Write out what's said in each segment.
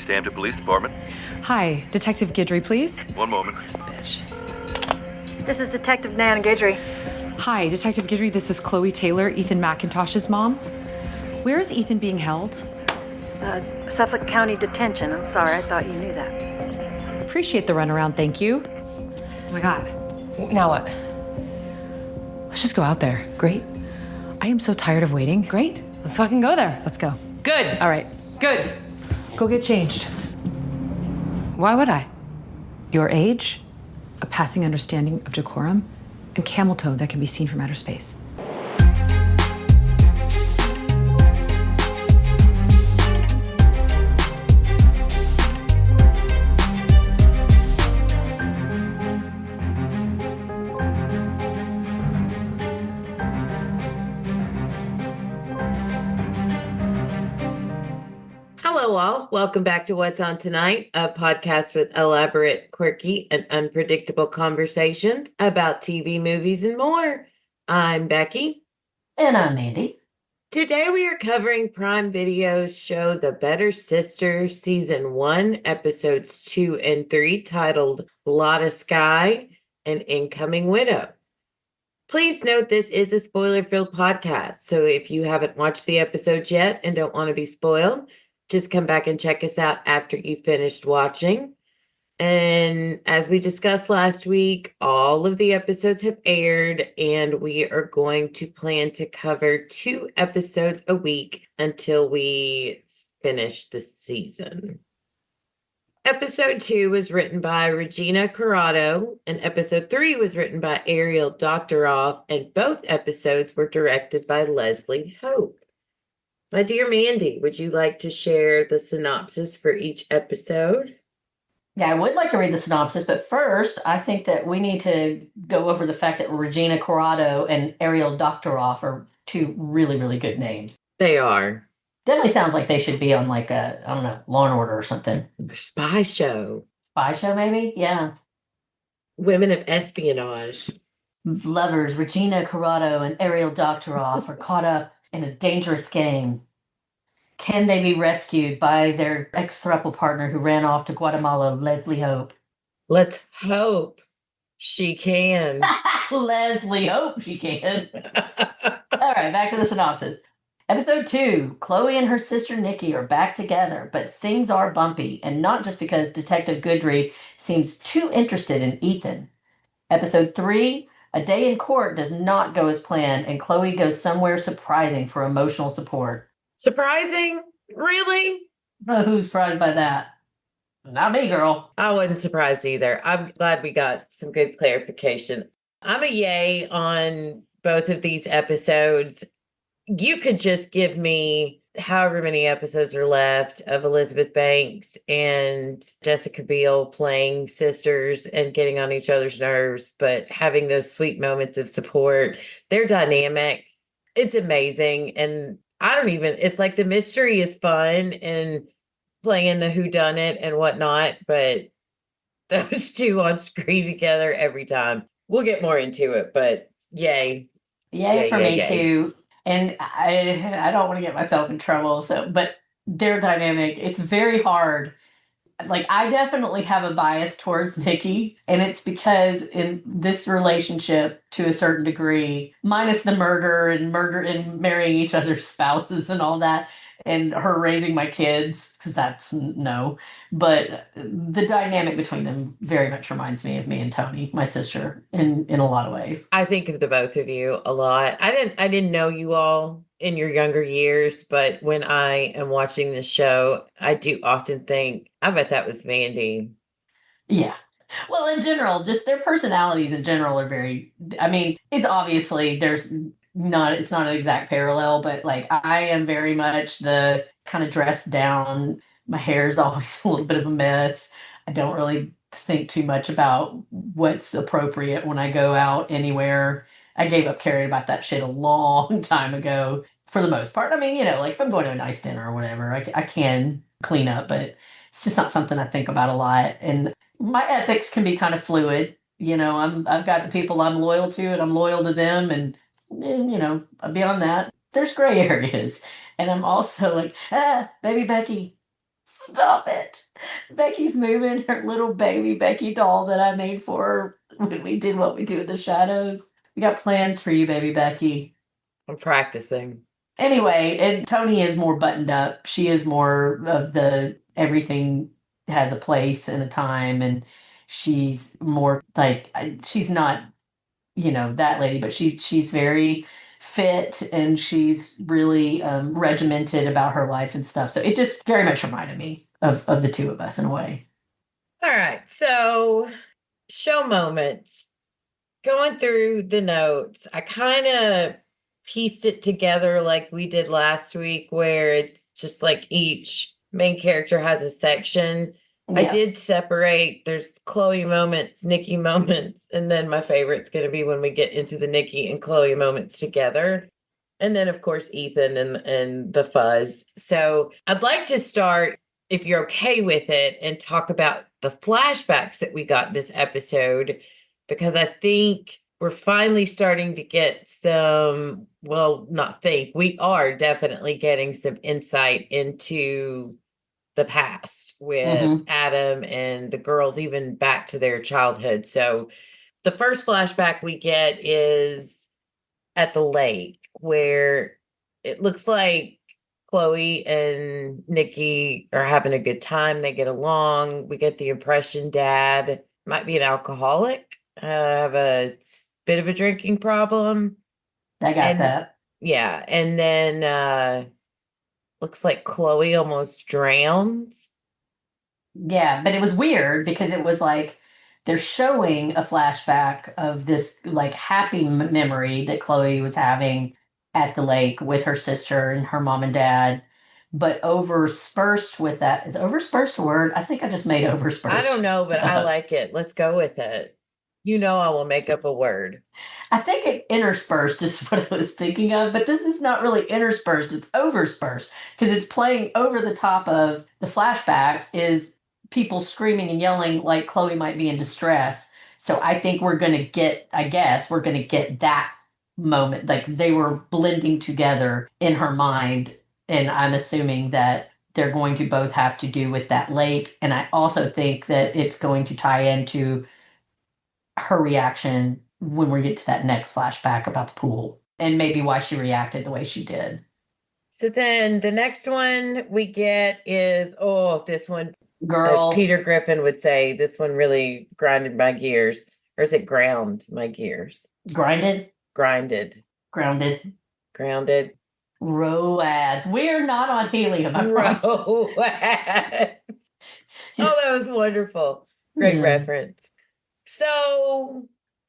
East Hampton Police Department. Hi, Detective Guidry, please. One moment. This bitch. This is Detective Nan Guidry. Hi, Detective Guidry, this is Chloe Taylor, Ethan McIntosh's mom. Where is Ethan being held? Suffolk County Detention. I'm sorry, I thought you knew that. Appreciate the runaround, thank you. Oh my God. Now what? Let's just go out there. Great. I am so tired of waiting. Great. Let's fucking go there. Let's go. Good. All right. Good. Go get changed. Why would I? Your age, a passing understanding of decorum, and camel toe that can be seen from outer space. Hello, all. Welcome back to What's On Tonight, a podcast with elaborate, quirky, and unpredictable conversations about TV, movies, and more. I'm Becky. And I'm Mandy. Today we are covering Prime Video's show The Better Sister, Season 1, Episodes 2 and 3, titled Lotta Sky and Incoming Widow. Please note this is a spoiler-filled podcast, so if you haven't watched the episodes yet and don't want to be spoiled, just come back and check us out after you finished watching. And as we discussed last week, all of the episodes have aired, and we are going to plan to cover 2 episodes a week until we finish the season. Episode 2 was written by Regina Corrado, and episode 3 was written by Ariel Doctoroff, and both episodes were directed by Leslie Hope. My dear Mandy, would you like to share the synopsis for each episode? Yeah, I would like to read the synopsis, but first, I think that we need to go over the fact that Regina Corrado and Ariel Doctoroff are 2 really, really good names. They are. Definitely sounds like they should be on like a, I don't know, Law and Order or something. A spy show. Spy show, maybe? Yeah. Women of espionage. Lovers Regina Corrado and Ariel Doctoroff are caught up in a dangerous game. Can they be rescued by their ex-throuple partner who ran off to Guatemala, Leslie Hope? Let's hope she can. Leslie Hope she can. All right, back to the synopsis. Episode 2, Chloe and her sister Nikki are back together, but things are bumpy, and not just because Detective Guidry seems too interested in Ethan. Episode 3, a day in court does not go as planned, and Chloe goes somewhere surprising for emotional support. Surprising? Really? Who's surprised by that? Not me, girl. I wasn't surprised either. I'm glad we got some good clarification. I'm a yay on both of these episodes. You could just give me however many episodes are left of Elizabeth Banks and Jessica Biel playing sisters and getting on each other's nerves, but having those sweet moments of support. They're dynamic. It's amazing. And it's like the mystery is fun and playing the whodunit and whatnot, but those 2 on screen together every time. We'll get more into it, but yay. Yay for me too. And I don't want to get myself in trouble, but they're dynamic. It's very hard. Like, I definitely have a bias towards Nikki, and it's because in this relationship, to a certain degree, minus the murder and marrying each other's spouses and all that, and her raising my kids, because that's no. But the dynamic between them very much reminds me of me and Tony, my sister, in a lot of ways. I think of the both of you a lot. I didn't know you all in your younger years, but when I am watching this show, I do often think, I bet that was Mandy. Yeah. Well, in general, just their personalities in general are very, I mean, it's obviously it's not an exact parallel, but like I am very much the kind of dressed down. My hair is always a little bit of a mess. I don't really think too much about what's appropriate when I go out anywhere. I gave up caring about that shit a long time ago for the most part. I mean, like if I'm going to a nice dinner or whatever, I can clean up, but it's just not something I think about a lot. And my ethics can be kind of fluid. I've got the people I'm loyal to and I'm loyal to them. And beyond that, there's gray areas. And I'm also like, baby Becky, Stop it. Becky's moving her little baby Becky doll that I made for her when we did What We Do in the Shadows. We got plans for you, baby Becky. I'm practicing. Anyway, and Tony is more buttoned up. She is more of the everything has a place and a time, and she's more like she's not, that lady, but she's very fit and she's really regimented about her life and stuff. So it just very much reminded me of the two of us in a way. All right. So, show moments. Going through the notes, I kind of pieced it together like we did last week, where it's just like each main character has a section. I Yeah. did separate. There's Chloe moments, Nikki moments, and then my favorite's going to be when we get into the Nikki and Chloe moments together. And then, of course, Ethan and the fuzz. So I'd like to start, if you're okay with it, and talk about the flashbacks that we got this episode, because I think we're finally starting to get some, well, not think, we are definitely getting some insight into the past with Adam and the girls, even back to their childhood. So the first flashback we get is at the lake, where it looks like Chloe and Nikki are having a good time. They get along. We get the impression Dad might be an alcoholic, have a bit of a drinking problem. I got that. Yeah. And then looks like Chloe almost drowns. Yeah, but it was weird because it was like they're showing a flashback of this like happy memory that Chloe was having at the lake with her sister and her mom and dad, but overspersed with that. Is overspersed a word? I think I just made overspersed. I don't know, but I like it. Let's go with it. I will make up a word. I think interspersed is what I was thinking of, but this is not really interspersed. It's overspersed because it's playing over the top of the flashback is people screaming and yelling like Chloe might be in distress. So I think we're going to get that moment. Like they were blending together in her mind. And I'm assuming that they're going to both have to do with that lake. And I also think that it's going to tie into her reaction when we get to that next flashback about the pool and maybe why she reacted the way she did. So then the next one we get is, this one, Girl. as Peter Griffin would say, this one really grinded my gears. Or is it ground my gears? Grinded? Grinded. Grounded. Grounded. Roads. We're not on helium. Roads. Oh, that was wonderful. Great reference. So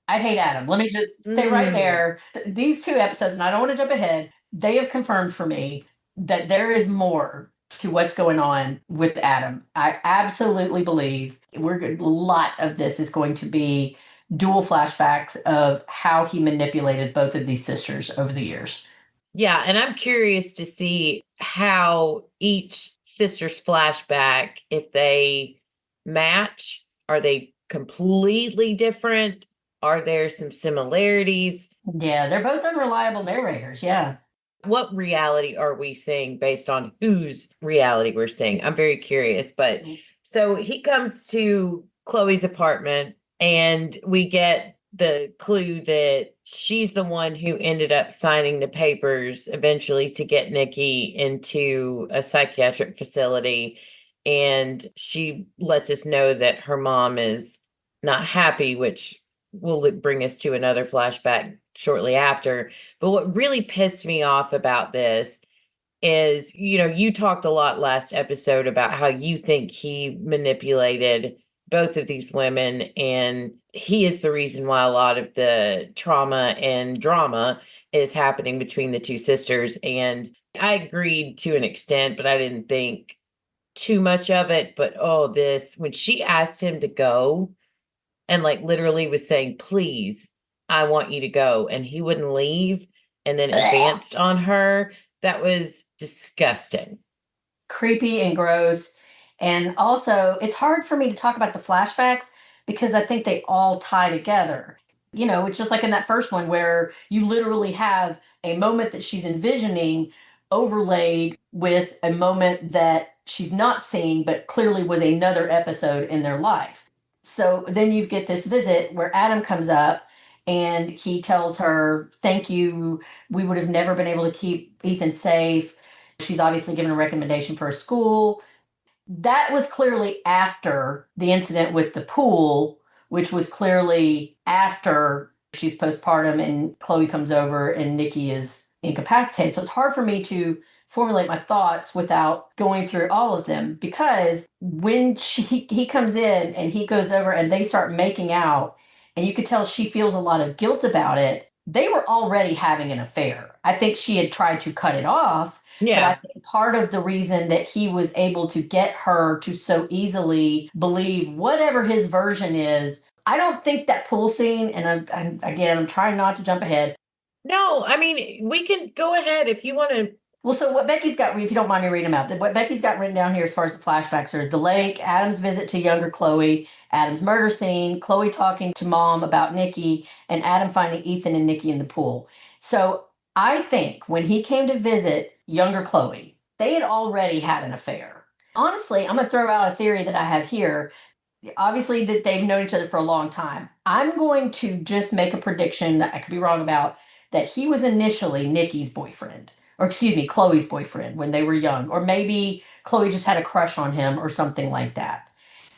I hate Adam. Let me just say right there, these two episodes, and I don't want to jump ahead, they have confirmed for me that there is more to what's going on with Adam. I absolutely believe a lot of this is going to be dual flashbacks of how he manipulated both of these sisters over the years. Yeah, and I'm curious to see how each sister's flashback, if they match, are they completely different? Are there some similarities? Yeah, they're both unreliable narrators. Yeah. What reality are we seeing based on whose reality we're seeing? I'm very curious. But so he comes to Chloe's apartment and we get the clue that she's the one who ended up signing the papers eventually to get Nikki into a psychiatric facility. And she lets us know that her mom is not happy, which will bring us to another flashback shortly after. But what really pissed me off about this is, you talked a lot last episode about how you think he manipulated both of these women, and he is the reason why a lot of the trauma and drama is happening between the two sisters. And I agreed to an extent, but I didn't think too much of it. But when she asked him to go and like literally was saying, please, I want you to go, and he wouldn't leave, and then advanced on her, that was disgusting. Creepy and gross. And also, it's hard for me to talk about the flashbacks because I think they all tie together. It's just like in that first one where you literally have a moment that she's envisioning overlaid with a moment that she's not seeing, but clearly was another episode in their life. So then you get this visit where Adam comes up and he tells her, thank you. We would have never been able to keep Ethan safe. She's obviously given a recommendation for a school. That was clearly after the incident with the pool, which was clearly after she's postpartum and Chloe comes over and Nikki is incapacitated. So it's hard for me to formulate my thoughts without going through all of them, because when he comes in and he goes over and they start making out and you could tell she feels a lot of guilt about it, they were already having an affair. I think she had tried to cut it off. Yeah. But I think part of the reason that he was able to get her to so easily believe whatever his version is, I don't think that pool scene, and I'm trying not to jump ahead. No, I mean, we can go ahead if you want to. Well, so what Becky's got, if you don't mind me reading them out, what Becky's got written down here as far as the flashbacks are the lake, Adam's visit to younger Chloe, Adam's murder scene, Chloe talking to mom about Nikki, and Adam finding Ethan and Nikki in the pool. So I think when he came to visit younger Chloe, they had already had an affair. Honestly, I'm going to throw out a theory that I have here. Obviously, that they've known each other for a long time. I'm going to just make a prediction that I could be wrong about, that he was initially Nikki's boyfriend. Or excuse me, Chloe's boyfriend when they were young. Or maybe Chloe just had a crush on him or something like that.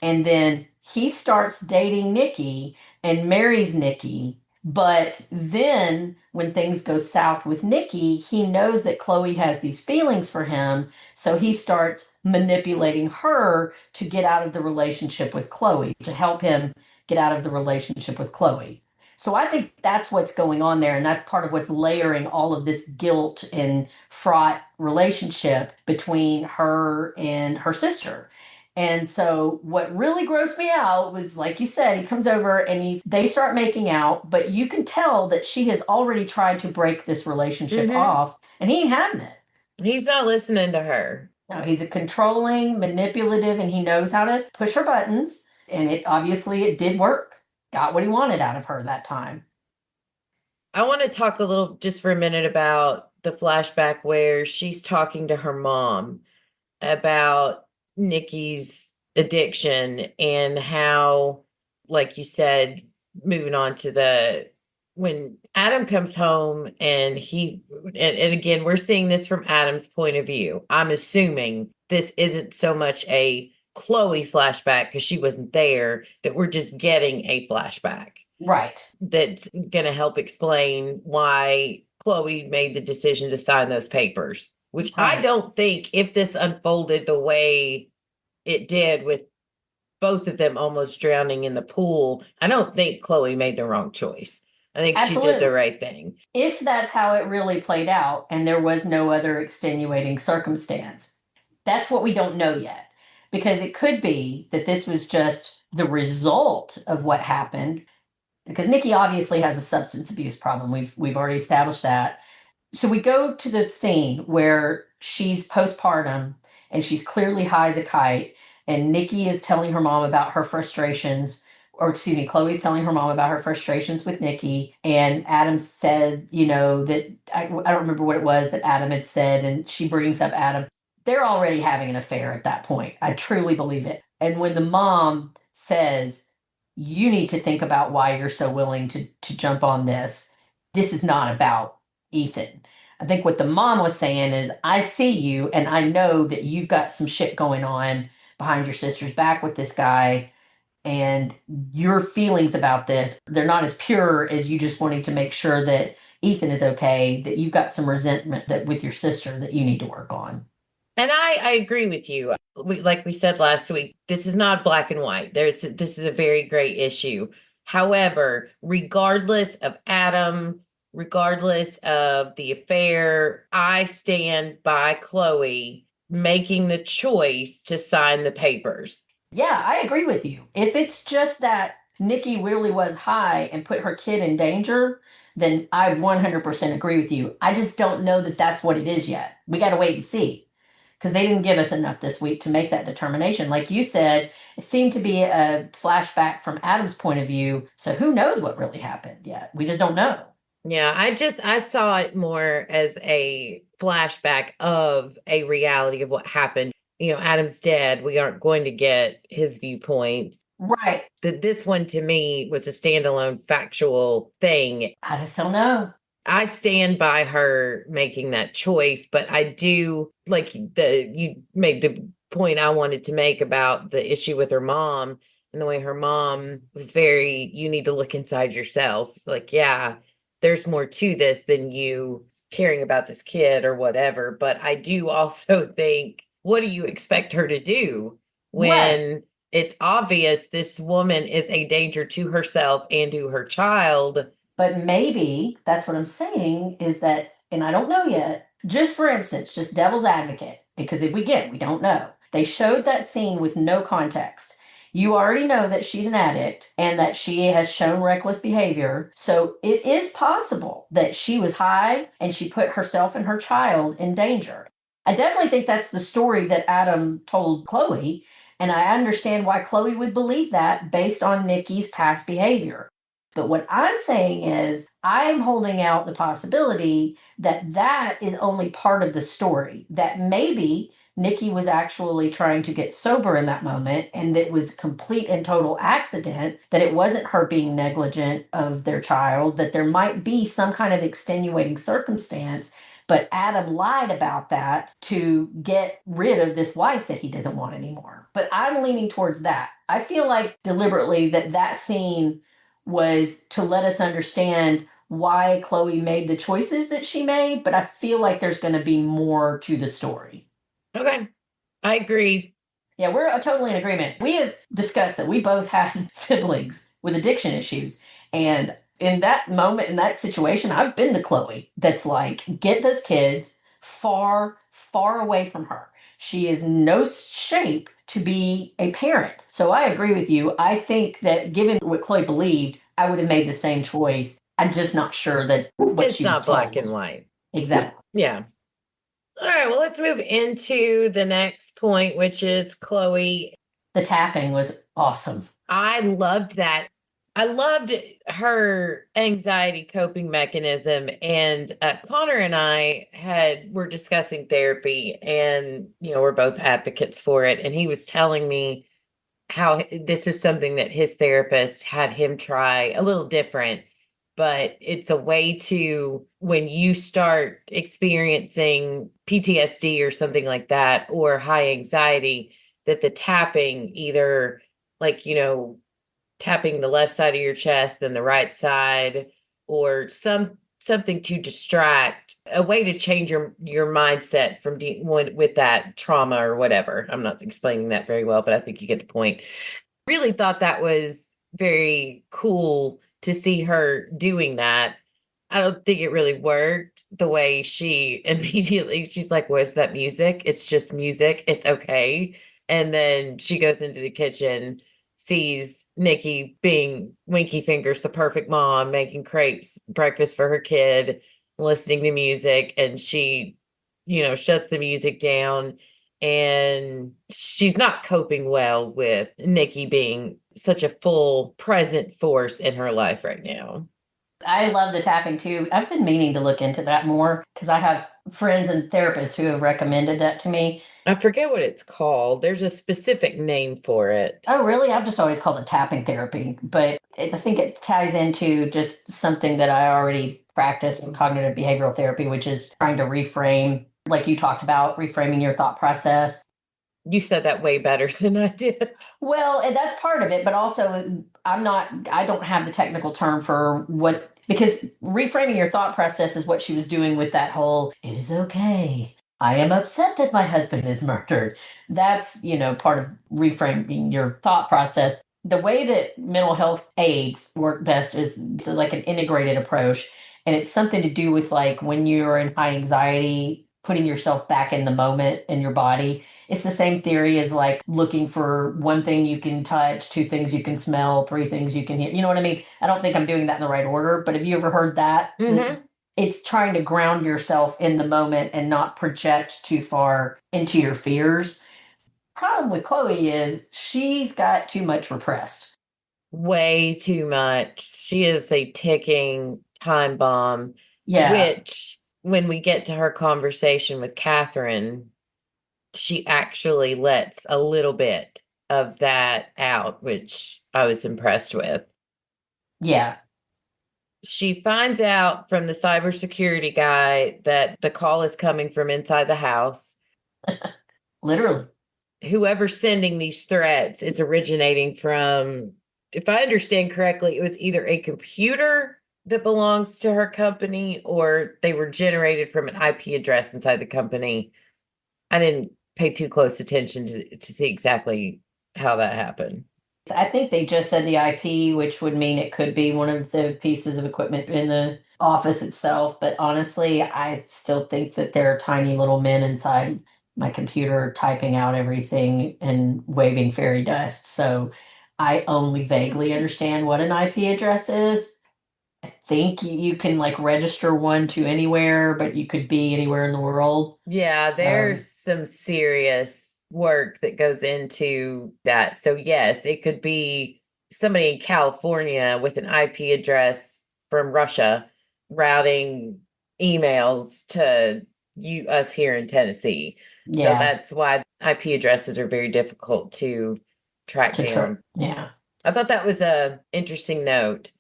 And then he starts dating Nikki and marries Nikki. But then when things go south with Nikki, he knows that Chloe has these feelings for him. So he starts manipulating her to get out of the relationship with Chloe, to help him get out of the relationship with Chloe. So I think that's what's going on there. And that's part of what's layering all of this guilt and fraught relationship between her and her sister. And so what really grossed me out was, like you said, he comes over and they start making out, but you can tell that she has already tried to break this relationship off, and he ain't having it. He's not listening to her. No, he's a controlling, manipulative, and he knows how to push her buttons. And it did work. Got what he wanted out of her that time. I want to talk a little just for a minute about the flashback where she's talking to her mom about Nikki's addiction and how, like you said, moving on to when Adam comes home and and again, we're seeing this from Adam's point of view. I'm assuming this isn't so much a Chloe flashback because she wasn't there, that we're just getting a flashback. Right. That's going to help explain why Chloe made the decision to sign those papers, which Right. I don't think, if this unfolded the way it did with both of them almost drowning in the pool, I don't think Chloe made the wrong choice. I think she did the right thing. If that's how it really played out and there was no other extenuating circumstance, that's what we don't know yet. Because it could be that this was just the result of what happened. Because Nikki obviously has a substance abuse problem. We've already established that. So we go to the scene where she's postpartum and she's clearly high as a kite. And Nikki is telling her mom about her frustrations, or excuse me, Chloe's telling her mom about her frustrations with Nikki. And Adam said, that I don't remember what it was that Adam had said. And she brings up Adam. They're already having an affair at that point. I truly believe it. And when the mom says, you need to think about why you're so willing to jump on this is not about Ethan. I think what the mom was saying is, I see you and I know that you've got some shit going on behind your sister's back with this guy, and your feelings about this, they're not as pure as you just wanting to make sure that Ethan is okay, that you've got some resentment that with your sister that you need to work on. And I agree with you. Like we said last week, this is not black and white. This is a very gray issue. However, regardless of Adam, regardless of the affair, I stand by Chloe making the choice to sign the papers. Yeah, I agree with you. If it's just that Nikki really was high and put her kid in danger, then I 100% agree with you. I just don't know that that's what it is yet. We got to wait and see, because they didn't give us enough this week to make that determination. Like you said, it seemed to be a flashback from Adam's point of view. So who knows what really happened yet? We just don't know. Yeah, I saw it more as a flashback of a reality of what happened. Adam's dead. We aren't going to get his viewpoint. Right. That this one to me was a standalone factual thing. I just don't know. I stand by her making that choice, but I do like you made the point I wanted to make about the issue with her mom and the way her mom was very, you need to look inside yourself. Like, yeah, there's more to this than you caring about this kid or whatever. But I do also think, what do you expect her to do when it's obvious this woman is a danger to herself and to her child? But maybe that's what I'm saying is that, and I don't know yet, just for instance, just devil's advocate, because if we don't know. They showed that scene with no context. You already know that she's an addict and that she has shown reckless behavior. So it is possible that she was high and she put herself and her child in danger. I definitely think that's the story that Adam told Chloe. And I understand why Chloe would believe that based on Nikki's past behavior. But what I'm saying is, I'm holding out the possibility that that is only part of the story, that maybe Nikki was actually trying to get sober in that moment and it was complete and total accident, that it wasn't her being negligent of their child, that there might be some kind of extenuating circumstance. But Adam lied about that to get rid of this wife that he doesn't want anymore. But I'm leaning towards that. I feel like deliberately that scene was to let us understand why Chloe made the choices that she made, but I feel like there's going to be more to the story. Okay, I agree. Yeah, we're totally in agreement. We have discussed that we both had siblings with addiction issues. And in that moment, in that situation, I've been the Chloe that's like, get those kids far, far away from her. She is no shape to be a parent. So I agree with you. I think that given what Chloe believed, I would have made the same choice. I'm just not sure that what It's she was not black told. and white. Exactly. Yeah. All right, well, let's move into the next point, which is Chloe. The tapping was awesome. I loved that. I loved her anxiety coping mechanism. And Connor and I were discussing therapy, and we're both advocates for it. And he was telling me how this is something that his therapist had him try a little different, but it's a way to, when you start experiencing PTSD or something like that, or high anxiety, that the tapping, either like, tapping the left side of your chest, then the right side, or something to distract, a way to change your mindset from with that trauma or whatever. I'm not explaining that very well, but I think you get the point. Really thought that was very cool to see her doing that. I don't think it really worked the way she immediately, she's like, where's that music? It's just music. It's okay. And then she goes into the kitchen, sees Nikki being Winky Fingers, the perfect mom, making crepes, breakfast for her kid, listening to music, and she, shuts the music down. And she's not coping well with Nikki being such a full present force in her life right now. I love the tapping too. I've been meaning to look into that more because I have friends and therapists who have recommended that to me. I forget what it's called. There's a specific name for it. Oh, really? I've just always called it tapping therapy, but I think it ties into just something that I already practice in cognitive behavioral therapy, which is trying to reframe, like you talked about, reframing your thought process. You said that way better than I did. Well, and that's part of it, but also I don't have the technical term for what, because reframing your thought process is what she was doing with that whole, it is okay. I am upset that my husband is murdered. That's, part of reframing your thought process. The way that mental health aids work best is like an integrated approach. And it's something to do with like when you're in high anxiety, putting yourself back in the moment in your body. It's the same theory as like looking for one thing you can touch, two things you can smell, three things you can hear. You know what I mean? I don't think I'm doing that in the right order, but have you ever heard that? Mm-hmm. It's trying to ground yourself in the moment and not project too far into your fears. Problem with Chloe is she's got too much repressed. Way too much. She is a ticking time bomb. Yeah. Which, when we get to her conversation with Catherine, she actually lets a little bit of that out, which I was impressed with. Yeah. She finds out from the cybersecurity guy that the call is coming from inside the house. Literally. Whoever's sending these threats, it's originating from, if I understand correctly, it was either a computer that belongs to her company or they were generated from an IP address inside the company. I didn't pay too close attention to see exactly how that happened. I think they just said the IP, which would mean it could be one of the pieces of equipment in the office itself. But honestly, I still think that there are tiny little men inside my computer typing out everything and waving fairy dust. So I only vaguely understand what an IP address is. I think you can like register one to anywhere, but you could be anywhere in the world. Yeah, So- there's some serious work that goes into that. So yes, it could be somebody in California with an IP address from Russia routing emails to us here in Tennessee. So Yeah. that's why IP addresses are very difficult to track down. Yeah. I thought that was a interesting note.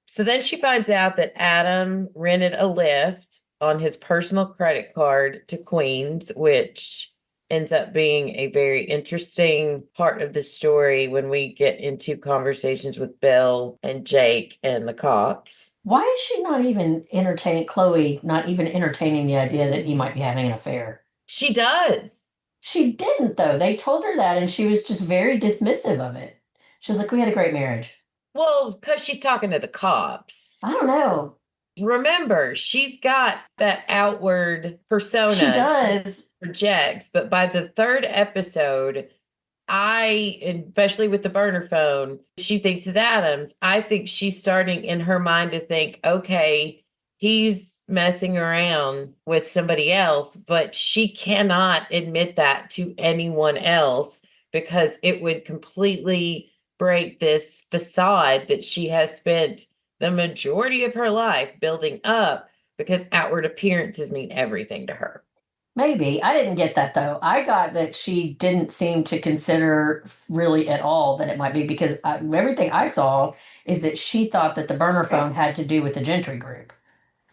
So then she finds out that Adam rented a lift on his personal credit card to Queens, which ends up being a very interesting part of the story when we get into conversations with Bill and Jake and the cops. Why is she not even entertaining Chloe, not even entertaining the idea that he might be having an affair? She does. She didn't, though. They told her that, and she was just very dismissive of it. She was like, we had a great marriage. Well, because she's talking to the cops. I don't know. Remember, she's got that outward persona. She does. Projects, but by the third episode, especially with the burner phone, she thinks it's Adam's. I think she's starting in her mind to think, okay, he's messing around with somebody else, but she cannot admit that to anyone else because it would completely break this facade that she has spent the majority of her life building up because outward appearances mean everything to her. Maybe. I didn't get that, though. I got that she didn't seem to consider really at all that it might be because everything I saw is that she thought that the burner phone had to do with the Gentry group.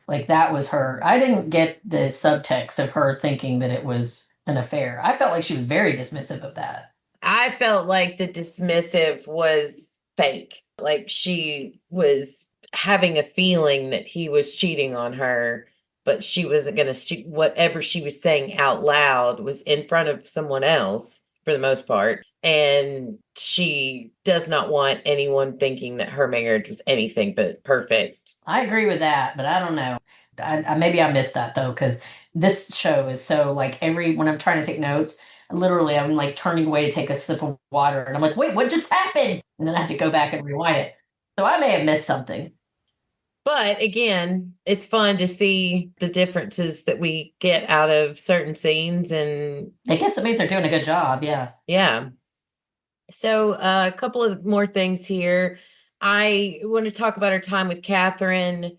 Like that was her. I didn't get the subtext of her thinking that it was an affair. I felt like she was very dismissive of that. I felt like the dismissive was fake. Like she was having a feeling that he was cheating on her, but she wasn't going to whatever she was saying out loud was in front of someone else for the most part. And she does not want anyone thinking that her marriage was anything but perfect. I agree with that, but I don't know. Maybe I missed that though, because this show is so like when I'm trying to take notes, literally I'm like turning away to take a sip of water and I'm like, wait, what just happened? And then I have to go back and rewind it. So I may have missed something. But again, it's fun to see the differences that we get out of certain scenes. And I guess it means they're doing a good job. Yeah. Yeah. So a couple of more things here. I want to talk about our time with Catherine.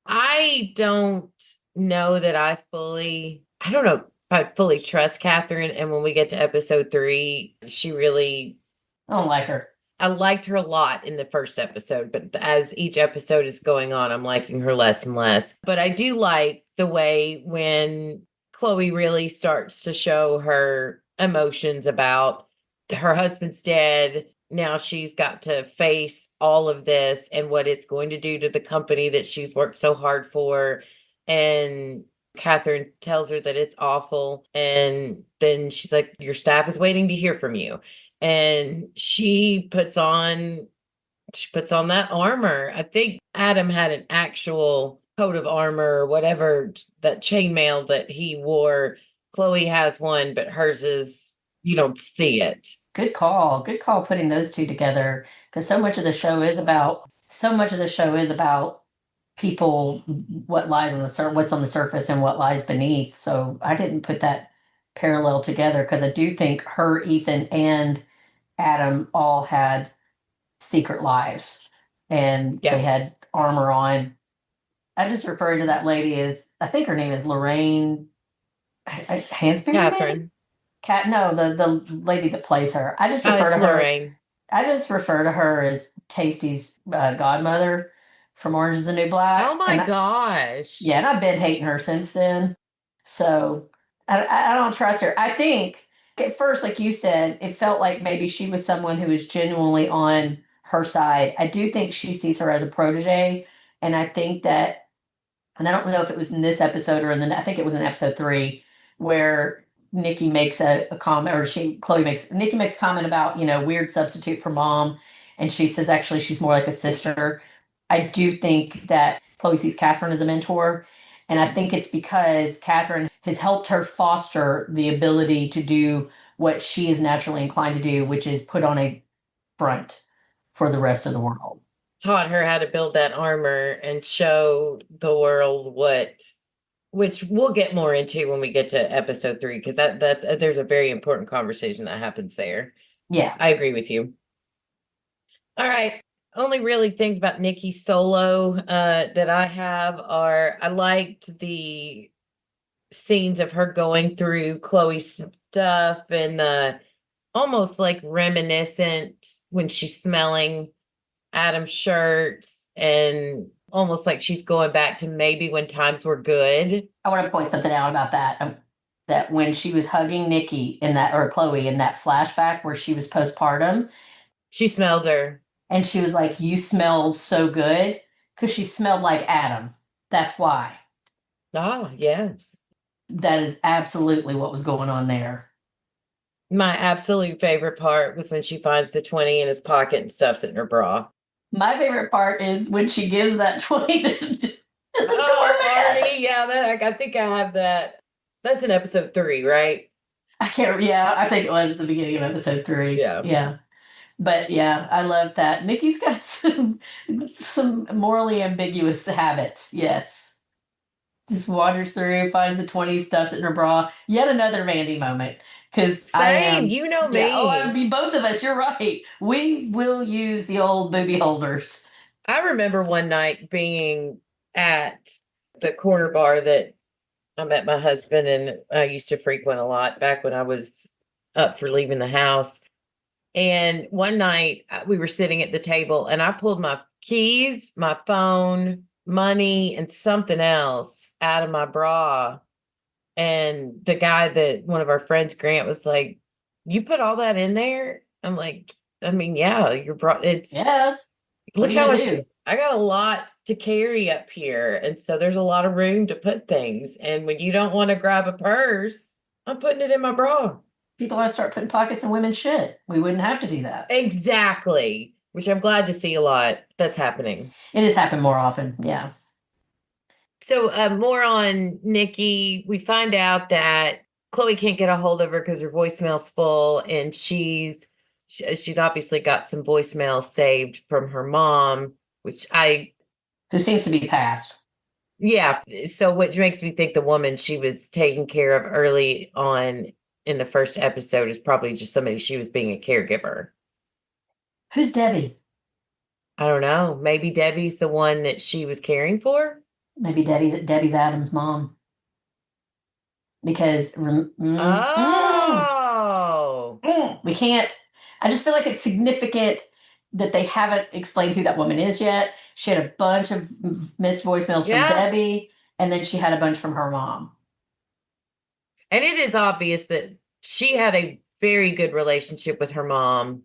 I don't know that I don't know if I fully trust Catherine. And when we get to episode 3, I don't like her. I liked her a lot in the first episode, but as each episode is going on, I'm liking her less and less. But I do like the way when Chloe really starts to show her emotions about her husband's dead. Now she's got to face all of this and what it's going to do to the company that she's worked so hard for. And Catherine tells her that it's awful. And then she's like, your staff is waiting to hear from you. And she puts on that armor. I think Adam had an actual coat of armor or whatever, that chainmail that he wore. Chloe has one, but hers is, you don't see it. Good call putting those two together, because so much of the show is about people, what's on the surface and what lies beneath. So I didn't put that parallel together because I do think her, Ethan, and Adam all had secret lives and they had armor on. I just refer to that lady as, I think her name is Lorraine Hansberry. Catherine. No, the lady that plays her. I just Oh, refer it's to her. Lorraine. I just refer to her as Tasty's godmother from Orange Is the New Black. Oh my gosh. Yeah, and I've been hating her since then. So I don't trust her. I think at first, like you said, it felt like maybe she was someone who was genuinely on her side. I do think she sees her as a protege. And I think that, and I don't know if it was in this episode or I think it was in episode 3, where Nikki makes a comment, or Nikki makes a comment about, weird substitute for mom. And she says, actually, she's more like a sister. I do think that Chloe sees Catherine as a mentor. And I think it's because Catherine has helped her foster the ability to do what she is naturally inclined to do, which is put on a front for the rest of the world. Taught her how to build that armor and show the world which we'll get more into when we get to episode 3, because that there's a very important conversation that happens there. Yeah. I agree with you. All right. Only really things about Nikki solo that I have are, I liked the scenes of her going through Chloe's stuff and almost like reminiscent when she's smelling Adam's shirts, and almost like she's going back to maybe when times were good. I want to point something out about that. That when she was hugging Nikki or Chloe in that flashback where she was postpartum, She smelled her. and she was like, "You smell so good," because she smelled like Adam. That's why. Ah, yes. That is absolutely what was going on there. My absolute favorite part was when she finds the 20 in his pocket and stuffs it in her bra. My favorite part is when she gives that 20 to the Oh, doorman. Marty, yeah, I think I have that. That's in episode 3, right? I can't. Yeah, I think it was at the beginning of episode 3. Yeah. Yeah. But yeah, I love that. Nikki's got some morally ambiguous habits. Yes. Just wanders through, finds the 20, stuffs it in her bra. Yet another Mandy moment. Because Same, you know me. Yeah, I mean, both of us, you're right. We will use the old booby holders. I remember one night being at the corner bar that I met my husband and I used to frequent a lot back when I was up for leaving the house. And one night we were sitting at the table and I pulled my keys, my phone, money, and something else out of my bra. And the guy that one of our friends, Grant, was like, "You put all that in there?" I'm like, I mean, yeah, your bra, it's, Yeah. look What how are you much, gonna do? I got a lot to carry up here. And so there's a lot of room to put things. And when you don't want to grab a purse, I'm putting it in my bra. People ought to start putting pockets in women's shit. We wouldn't have to do that. Exactly. Which I'm glad to see a lot that's happening. It has happened more often. Yeah. So more on Nikki. We find out that Chloe can't get a hold of her because her voicemail's full, and she's obviously got some voicemails saved from her mom, which Who seems to be passed. yeah. So which makes me think the woman she was taking care of early on in the first episode is probably just somebody she was being a caregiver. Who's Debbie? I don't know. Maybe Debbie's the one that she was caring for. Maybe Debbie's Adam's mom. Because we can't. I just feel like it's significant that they haven't explained who that woman is yet. She had a bunch of missed voicemails from Debbie, and then she had a bunch from her mom. And it is obvious that she had a very good relationship with her mom.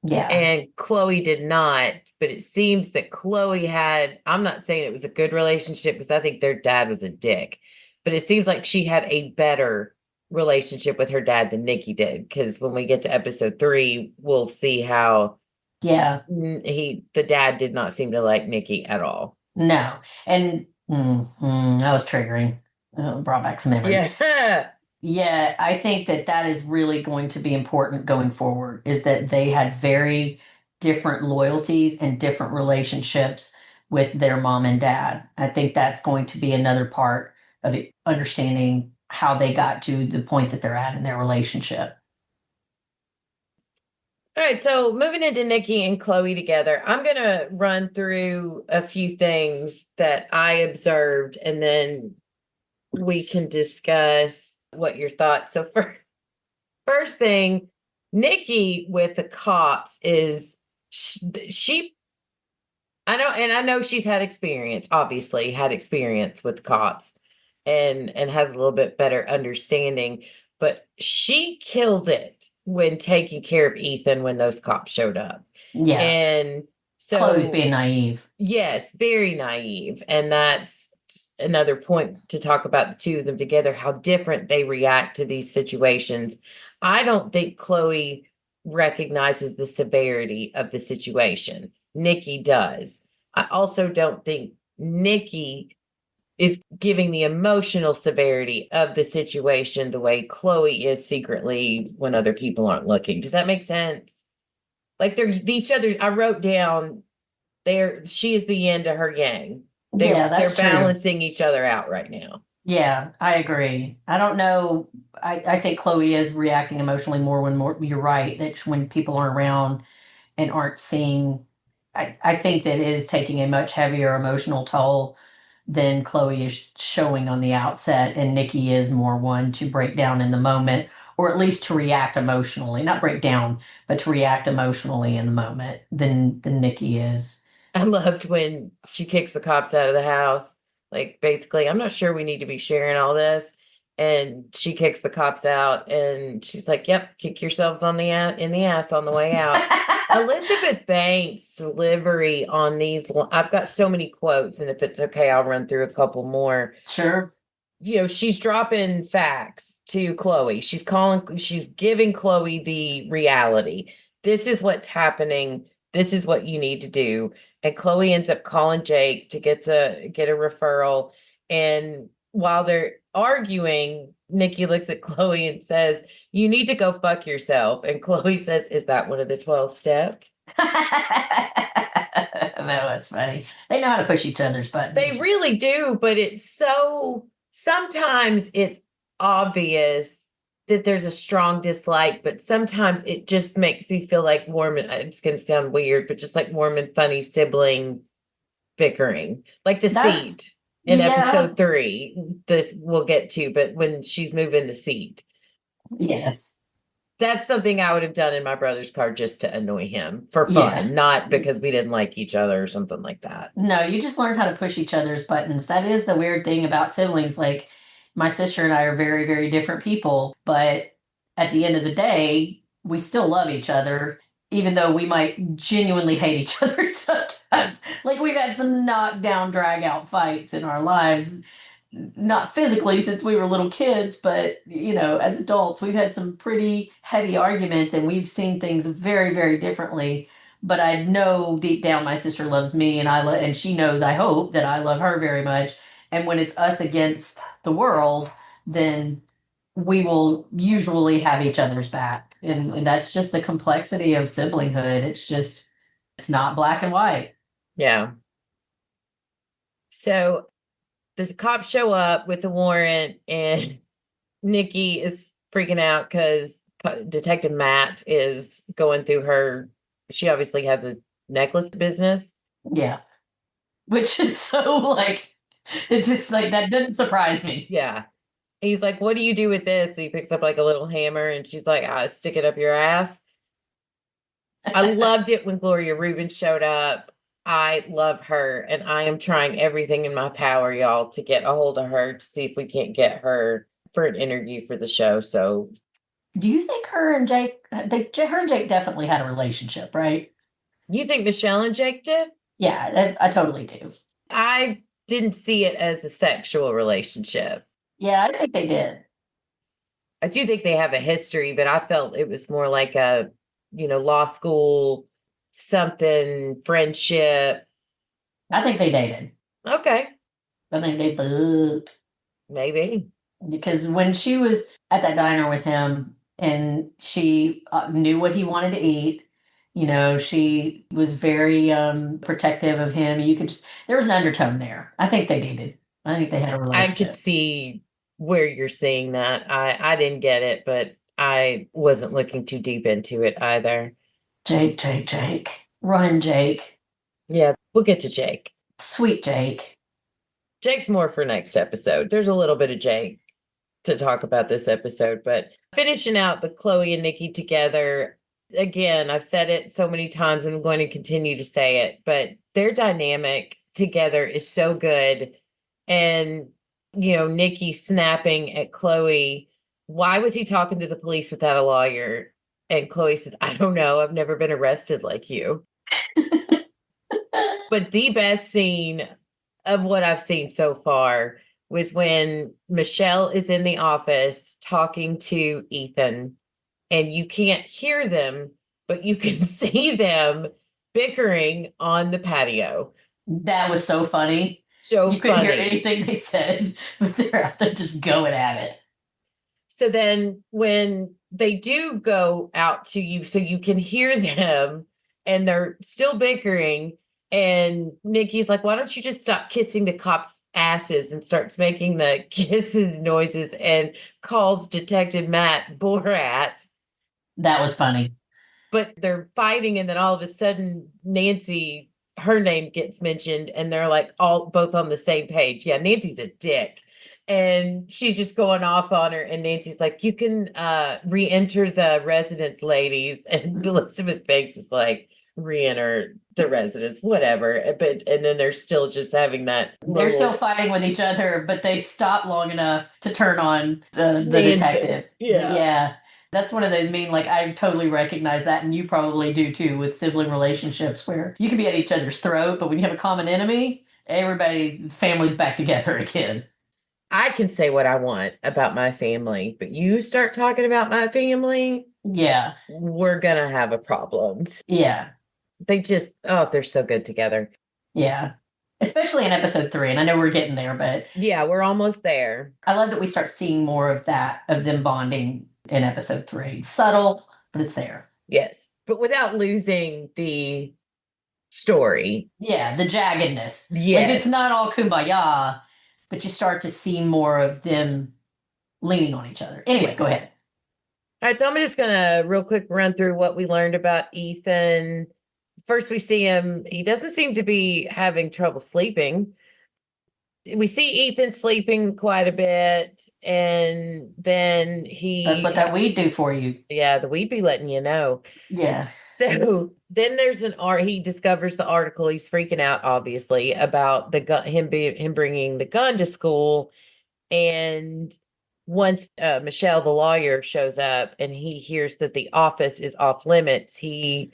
Yeah. And Chloe did not, but it seems that Chloe had, I'm not saying it was a good relationship because I think their dad was a dick, but it seems like she had a better relationship with her dad than Nikki did. Because when we get to episode 3, we'll see how the dad did not seem to like Nikki at all. No. And that was triggering. Brought back some memories. Yeah. Yeah, I think that is really going to be important going forward, is that they had very different loyalties and different relationships with their mom and dad. I think that's going to be another part of understanding how they got to the point that they're at in their relationship. All right, so moving into Nikki and Chloe together, I'm going to run through a few things that I observed, and then we can discuss what your thoughts. So First thing, Nikki with the cops is she I know she's had experience, obviously had experience with cops and has a little bit better understanding, but she killed it when taking care of Ethan when those cops showed up. Yeah. And Chloe's so being naive. yes, very naive. And that's another point to talk about the two of them together, how different they react to these situations. I don't think Chloe recognizes the severity of the situation. Nikki does. I also don't think Nikki is giving the emotional severity of the situation the way Chloe is secretly when other people aren't looking. Does that make sense? Like they're each other. I wrote down she is the yin to her yang. Yeah, that's They're true. balancing each other out right now. Yeah, I agree. I don't know. I think Chloe is reacting emotionally more you're right, that when people aren't around and aren't seeing, I think that it is taking a much heavier emotional toll than Chloe is showing on the outset. And Nikki is more one to break down in the moment, or at least to react emotionally, not break down, but to react emotionally in the moment than Nikki is. I loved when she kicks the cops out of the house. Like basically, I'm not sure we need to be sharing all this. And she kicks the cops out and she's like, "Yep, kick yourselves in the ass on the way out." Elizabeth Banks' delivery on these, I've got so many quotes, and if it's okay, I'll run through a couple more. Sure. She's dropping facts to Chloe. She's giving Chloe the reality. This is what's happening. This is what you need to do. And Chloe ends up calling Jake to get a referral. And while they're arguing, Nikki looks at Chloe and says, "You need to go fuck yourself." And Chloe says, "Is that one of the 12 steps?" That was funny. They know how to push each other's buttons. They really do, but sometimes it's obvious that there's a strong dislike, but sometimes it just makes me feel like it's going to sound weird, but just like warm and funny sibling bickering, like the seat in episode 3. This we'll get to, but when she's moving the seat. Yes. That's something I would have done in my brother's car just to annoy him for fun, not because we didn't like each other or something like that. No, you just learned how to push each other's buttons. That is the weird thing about siblings. Like, my sister and I are very, very different people, but at the end of the day, we still love each other, even though we might genuinely hate each other sometimes. Like, we've had some knockdown, drag out fights in our lives. Not physically since we were little kids, but as adults, we've had some pretty heavy arguments and we've seen things very, very differently. But I know deep down my sister loves me, and and she knows, I hope, that I love her very much. And when it's us against the world, then we will usually have each other's back. And that's just the complexity of siblinghood. It's not black and white. Yeah. So the cops show up with the warrant, and Nikki is freaking out because Detective Matt is going through her. She obviously has a necklace business. Yeah. Which is so it's just that doesn't surprise me. Yeah. He's like, "What do you do with this?" He picks up like a little hammer, and she's like, "I stick it up your ass." I loved it when Gloria Rubin showed up. I love her, and I am trying everything in my power, y'all, to get a hold of her to see if we can't get her for an interview for the show. So, do you think her and Jake definitely had a relationship, right? You think Michelle and Jake did? Yeah, I totally do. I didn't see it as a sexual relationship. Yeah, I think they did. I do think they have a history, but I felt it was more like a, law school, something, friendship. I think they dated. Okay. I think they fucked. Maybe. Because when she was at that diner with him and she knew what he wanted to eat, she was very protective of him. There was an undertone there. I think they dated. I think they had a relationship. I could see where you're seeing that. I didn't get it, but I wasn't looking too deep into it either. Jake. Run, Jake. Yeah, we'll get to Jake. Sweet Jake. Jake's more for next episode. There's a little bit of Jake to talk about this episode, but finishing out the Chloe and Nikki together. Again, I've said it so many times and I'm going to continue to say it, but their dynamic together is so good. And, Nikki snapping at Chloe, why was he talking to the police without a lawyer? And Chloe says, I don't know. I've never been arrested like you. But the best scene of what I've seen so far was when Michelle is in the office talking to Ethan, and you can't hear them, but you can see them bickering on the patio. That was so funny. So you couldn't hear funny. anything they said, but they're out there just going at it. So then when they do go out to you, so you can hear them and they're still bickering, and Nikki's like, why don't you just stop kissing the cops' asses, and starts making the kisses noises and calls Detective Matt Borat. That was funny. But they're fighting, and then all of a sudden Nancy, her name gets mentioned, and they're like both on the same page. Yeah, Nancy's a dick. And she's just going off on her, and Nancy's like, you can re-enter the residence, ladies. And Elizabeth Banks is like, re-enter the residence, whatever. And then they're still just having that. They're still fighting with each other, but they stop long enough to turn on the detective. Yeah. That's one of those I totally recognize that, and you probably do too, with sibling relationships where you can be at each other's throat, but when you have a common enemy, family's back together again. I can say what I want about my family, but you start talking about my family, yeah, we're gonna have a problem. Yeah. They're so good together. Yeah. Especially in episode 3, and I know we're getting there, but yeah, we're almost there. I love that we start seeing more of that, of them bonding in episode 3. It's subtle, but it's there. Yes, but without losing the story. Yeah, the jaggedness. Yes. It's not all kumbaya, but you start to see more of them leaning on each other. Anyway, go ahead. All right, so I'm just going to real quick run through what we learned about Ethan. First, we see him. He doesn't seem to be having trouble sleeping. We see Ethan sleeping quite a bit, and then That's what that weed do for you. Yeah, the weed be letting you know. Yeah. So then there's he discovers the article. He's freaking out, obviously, about the gun, him bringing the gun to school. And once Michelle, the lawyer, shows up and he hears that the office is off limits, he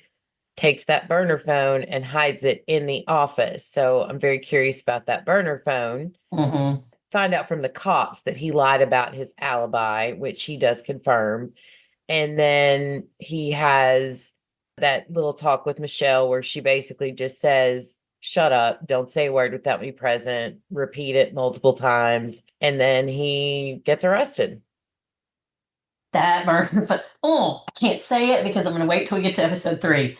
takes that burner phone and hides it in the office. So I'm very curious about that burner phone. Mm-hmm. Find out from the cops that he lied about his alibi, which he does confirm. And then he has that little talk with Michelle where she basically just says, shut up, don't say a word without me present, repeat it multiple times, and then he gets arrested. That burner phone. Oh, I can't say it because I'm going to wait till we get to episode 3.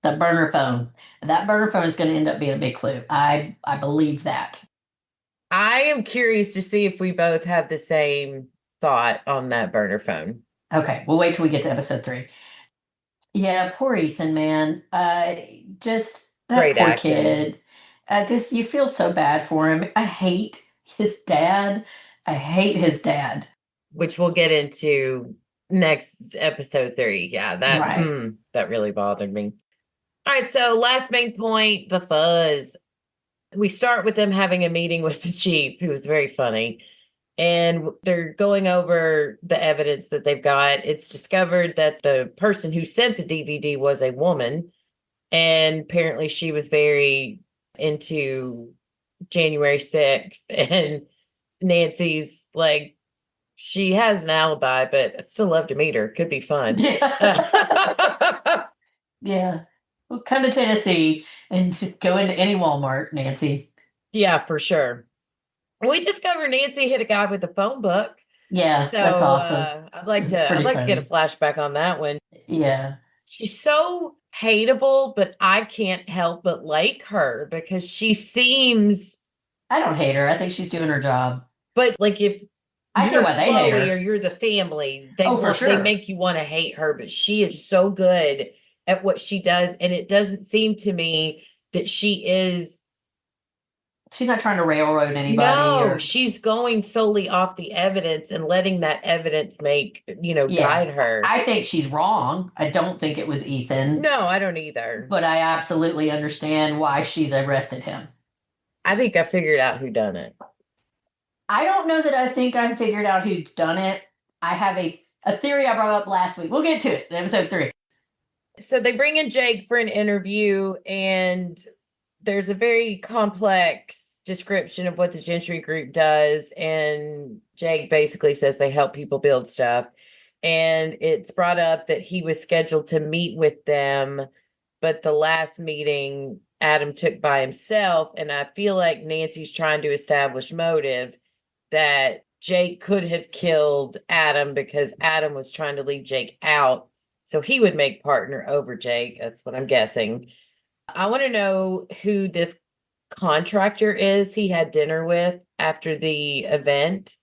The burner phone. That burner phone is going to end up being a big clue. I believe that. I am curious to see if we both have the same thought on that burner phone. Okay, we'll wait till we get to episode 3. Yeah, poor Ethan, man. Just that Great poor acting. kid. You feel so bad for him. I hate his dad. Which we'll get into next episode 3. Yeah, that really bothered me. All right, so last main point, the fuzz. We start with them having a meeting with the chief, who was very funny. And they're going over the evidence that they've got. It's discovered that the person who sent the DVD was a woman. And apparently she was very into January 6th. And Nancy's like, she has an alibi, but I'd still love to meet her. Could be fun. Yeah. Yeah. Well, come to Tennessee and go into any Walmart, Nancy. Yeah, for sure. We discovered Nancy hit a guy with a phone book. Yeah, so, that's awesome. I'd like to get a flashback on that one. Yeah. She's so hateable, but I can't help but like her because she seems. I don't hate her. I think she's doing her job. But if I you're get why they hate her, or you're the family, for sure. They make you want to hate her. But she is so good at what she does, and it doesn't seem to me that she is She's not trying to railroad anybody. No, or, she's going solely off the evidence and letting that evidence make, guide her. I think she's wrong. I don't think it was Ethan. No, I don't either. But I absolutely understand why she's arrested him. I think I figured out who done it. I don't know that I think I figured out who's done it. I have a theory I brought up last week. We'll get to it in episode 3. So they bring in Jake for an interview, and there's a very complex description of what the Gentry Group does. And Jake basically says they help people build stuff. And it's brought up that he was scheduled to meet with them, but the last meeting Adam took by himself. And I feel like Nancy's trying to establish motive that Jake could have killed Adam because Adam was trying to leave Jake out so he would make partner over Jake. That's what I'm guessing. I want to know who this contractor is he had dinner with after the event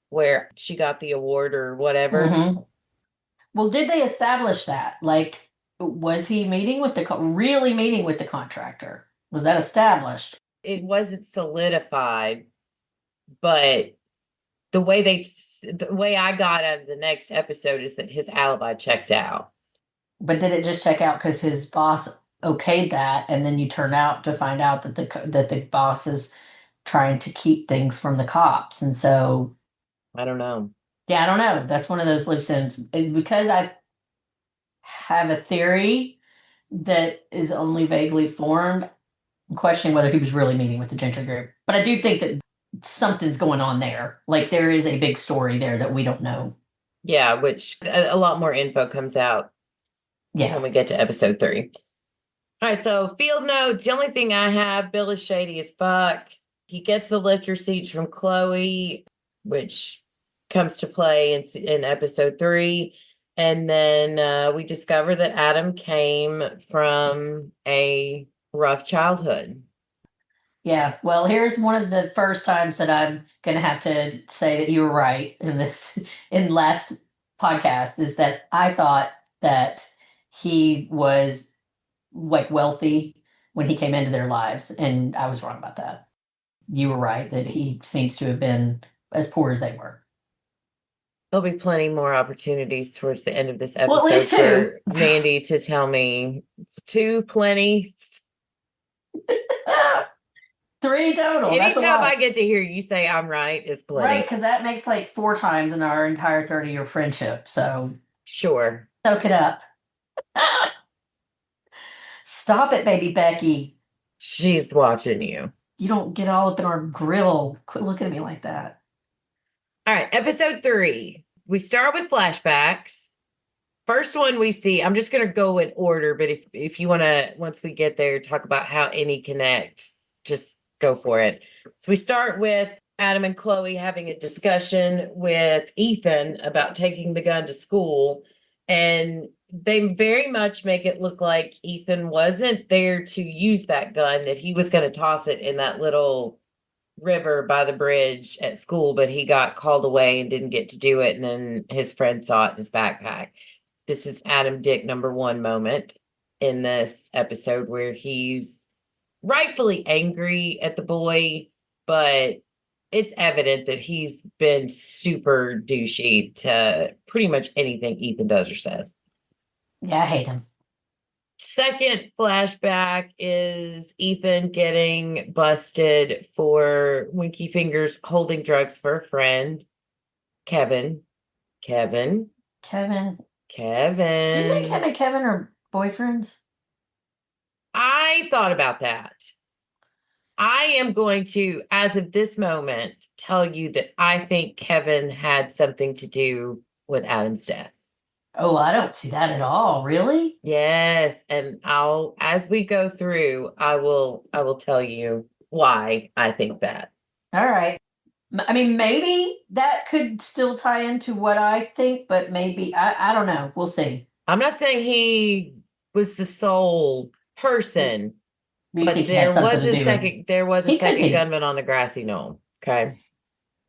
where she got the award or whatever. Mm-hmm. Well, did they establish that? Like, was he meeting with really meeting with the contractor? Was that established? It wasn't solidified, but the way I got out of the next episode is that his alibi checked out. But did it just check out because his boss okayed that, and then you turn out to find out that the boss is trying to keep things from the cops, and so I don't know. Yeah, I don't know. That's one of those loose ends. Because I have a theory that is only vaguely formed, I'm questioning whether he was really meeting with the Gentry Group. But I do think that something's going on there. Like, there is a big story there that we don't know. Yeah, which a lot more info comes out when we get to episode 3. All right, so field notes. The only thing I have, Bill is shady as fuck. He gets the lift receipts from Chloe, which comes to play in episode 3. And then we discover that Adam came from a rough childhood. Yeah, well, here's one of the first times that I'm going to have to say that you were right in last podcast, is that I thought that he was like wealthy when he came into their lives, and I was wrong about that. You were right that he seems to have been as poor as they were. There'll be plenty more opportunities towards the end of this episode Well, at least 2. for Mandy to tell me 2 plenty. 3 total. Anytime I get to hear you say I'm right is plenty. Right, because that makes like 4 times in our entire 30-year friendship. So sure. Soak it up. Stop it, baby Becky. She's watching you. You don't get all up in our grill. Quit looking at me like that. All right, episode 3. We start with flashbacks. First one we see, I'm just going to go in order, but if you want to, once we get there, talk about how any connect, just go for it. So we start with Adam and Chloe having a discussion with Ethan about taking the gun to school. And they very much make it look like Ethan wasn't there to use that gun, that he was going to toss it in that little river by the bridge at school, but he got called away and didn't get to do it. And then his friend saw it in his backpack. This is Adam Dick number 1 moment in this episode where he's rightfully angry at the boy, but it's evident that he's been super douchey to pretty much anything Ethan does or says. Yeah, I hate him. Second flashback is Ethan getting busted for Winky Fingers holding drugs for a friend. Kevin. Do you think him and Kevin are boyfriends? I thought about that. I am going to, as of this moment, tell you that I think Kevin had something to do with Adam's death. Oh, I don't see that at all. Really? Yes, and as we go through, I will tell you why I think that. All right. I mean, maybe that could still tie into what I think, but maybe I don't know. We'll see. I'm not saying he was the sole person, but there was a second gunman on the grassy knoll. Okay.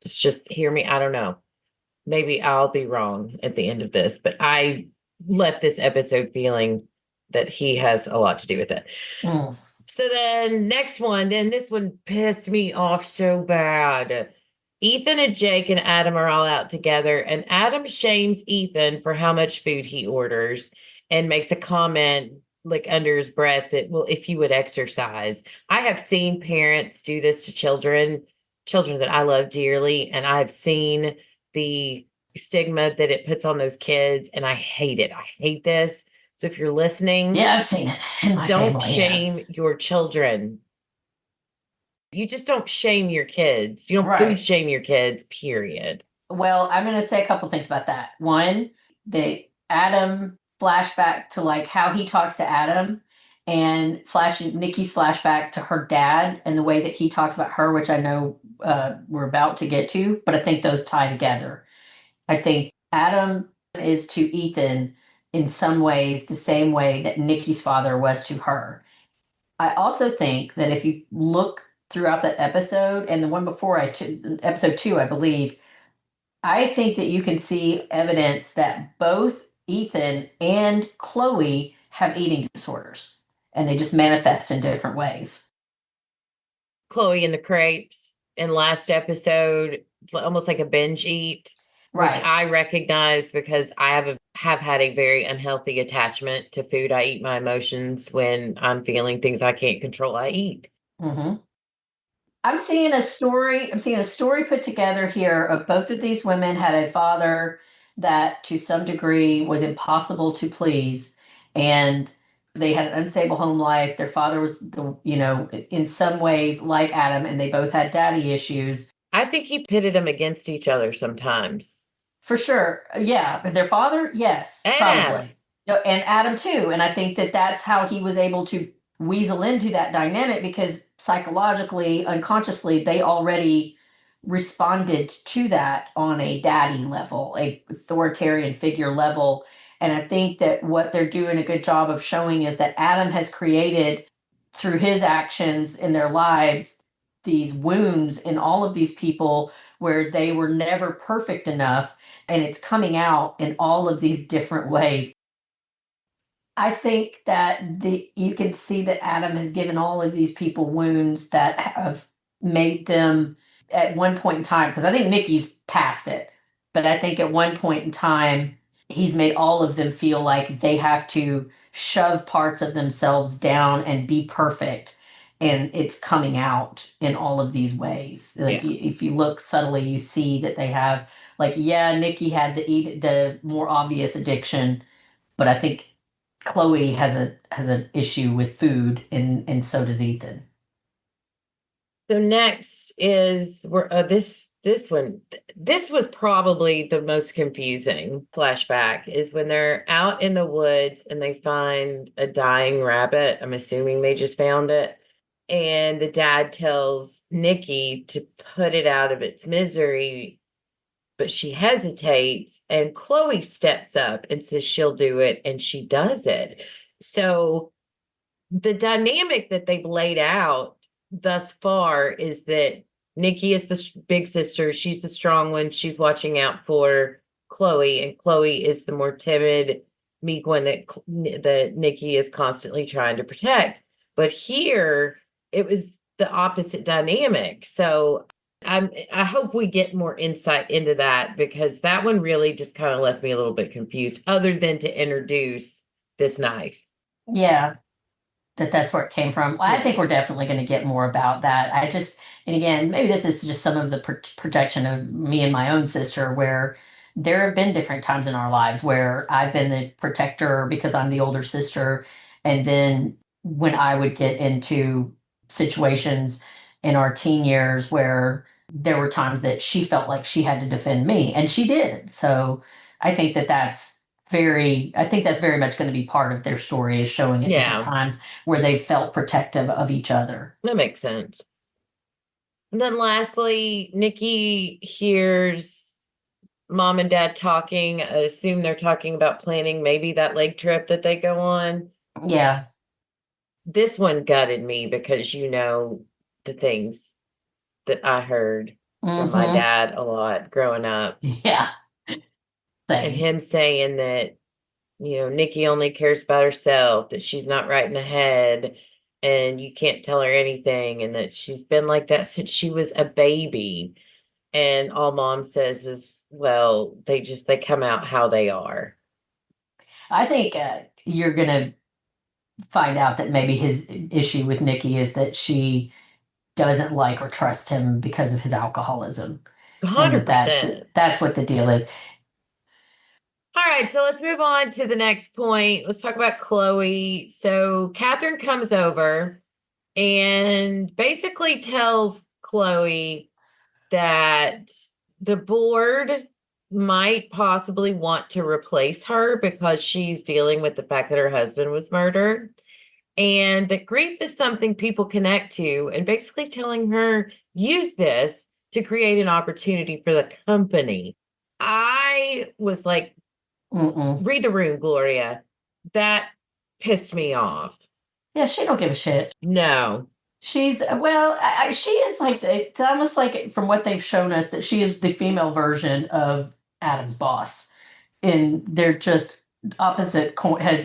Just hear me. I don't know. Maybe I'll be wrong at the end of this, but I left this episode feeling that he has a lot to do with it. So then next one, then this one pissed me off so bad. Ethan and Jake and Adam are all out together, and Adam shames Ethan for how much food he orders and makes a comment like under his breath that, well, if you would exercise. I have seen parents do this to children that I love dearly, and I've seen the stigma that it puts on those kids, and I hate it. I hate this. So if you're listening, Yeah, I've seen it in my don't family. shame yes. your children. You just don't shame your kids. You don't Right. food shame your kids, period. Well, I'm going to say a couple things about that. One, the Adam flashback to like how he talks to Adam, and Nikki's flashback to her dad and the way that he talks about her, which I know we're about to get to, but I think those tie together. I think Adam is to Ethan in some ways the same way that Nikki's father was to her. I also think that if you look throughout that episode and the one before episode 2, I believe, I think that you can see evidence that both Ethan and Chloe have eating disorders, and they just manifest in different ways. Chloe and the crepes in last episode, almost like a binge eat, which Right. I recognize because I have had a very unhealthy attachment to food. I eat my emotions when I'm feeling things I can't control. I eat. Mm-hmm. I'm seeing a story put together here of both of these women had a father that to some degree was impossible to please, and they had an unstable home life. Their father was in some ways like Adam, and they both had daddy issues. I think he pitted them against each other sometimes. For sure. Yeah. But their father, yes, And probably. And Adam too. And I think that that's how he was able to weasel into that dynamic, because psychologically, unconsciously, they already responded to that on a daddy level, a authoritarian figure level. And I think that what they're doing a good job of showing is that Adam has created, through his actions in their lives, these wounds in all of these people where they were never perfect enough, and it's coming out in all of these different ways. I think that you can see that Adam has given all of these people wounds that have made them at one point in time, because I think Nikki's past it, but I think at one point in time, he's made all of them feel like they have to shove parts of themselves down and be perfect. And it's coming out in all of these ways. Like, if you look subtly, you see that they have, like, yeah, Nikki had the more obvious addiction, but I think Chloe has an issue with food, and so does Ethan. So next is this one. This was probably the most confusing flashback, is when they're out in the woods and they find a dying rabbit. I'm assuming they just found it. And the dad tells Nikki to put it out of its misery, but she hesitates, and Chloe steps up and says she'll do it, and she does it. So the dynamic that they've laid out thus far is that Nikki is the big sister. She's the strong one. She's watching out for Chloe, and Chloe is the more timid, meek one that Nikki is constantly trying to protect. But here, it was the opposite dynamic. So I hope we get more insight into that, because that one really just kind of left me a little bit confused, other than to introduce this knife. Yeah, that's where it came from. Well, I think we're definitely going to get more about that. And again, maybe this is just some of the projection of me and my own sister, where there have been different times in our lives where I've been the protector because I'm the older sister. And then when I would get into situations in our teen years where there were times that she felt like she had to defend me, and she did. So I think that's very much going to be part of their story, is showing at different times where they felt protective of each other. That makes sense. And then lastly, Nikki hears mom and dad talking. I assume they're talking about planning maybe that lake trip that they go on. Yeah. This one gutted me, because the things that I heard from my dad a lot growing up. Yeah. And him saying that, Nikki only cares about herself, that she's not right in the head. and you can't tell her anything, and that she's been like that since she was a baby. And all mom says is, well, they come out how they are. I think you're going to find out that maybe his issue with Nikki is that she doesn't like or trust him because of his alcoholism, and that's 100%. that's what the deal is. All right, so let's move on to the next point. Let's talk about Chloe. So Catherine comes over and basically tells Chloe that the board might possibly want to replace her because she's dealing with the fact that her husband was murdered, and that grief is something people connect to, and basically telling her, use this to create an opportunity for the company. I was like, read the room, Gloria. That pissed me off. Yeah, she don't give a shit. No. She's well, she is like it's almost like from what they've shown us that she is the female version of Adam's boss, and they're just opposite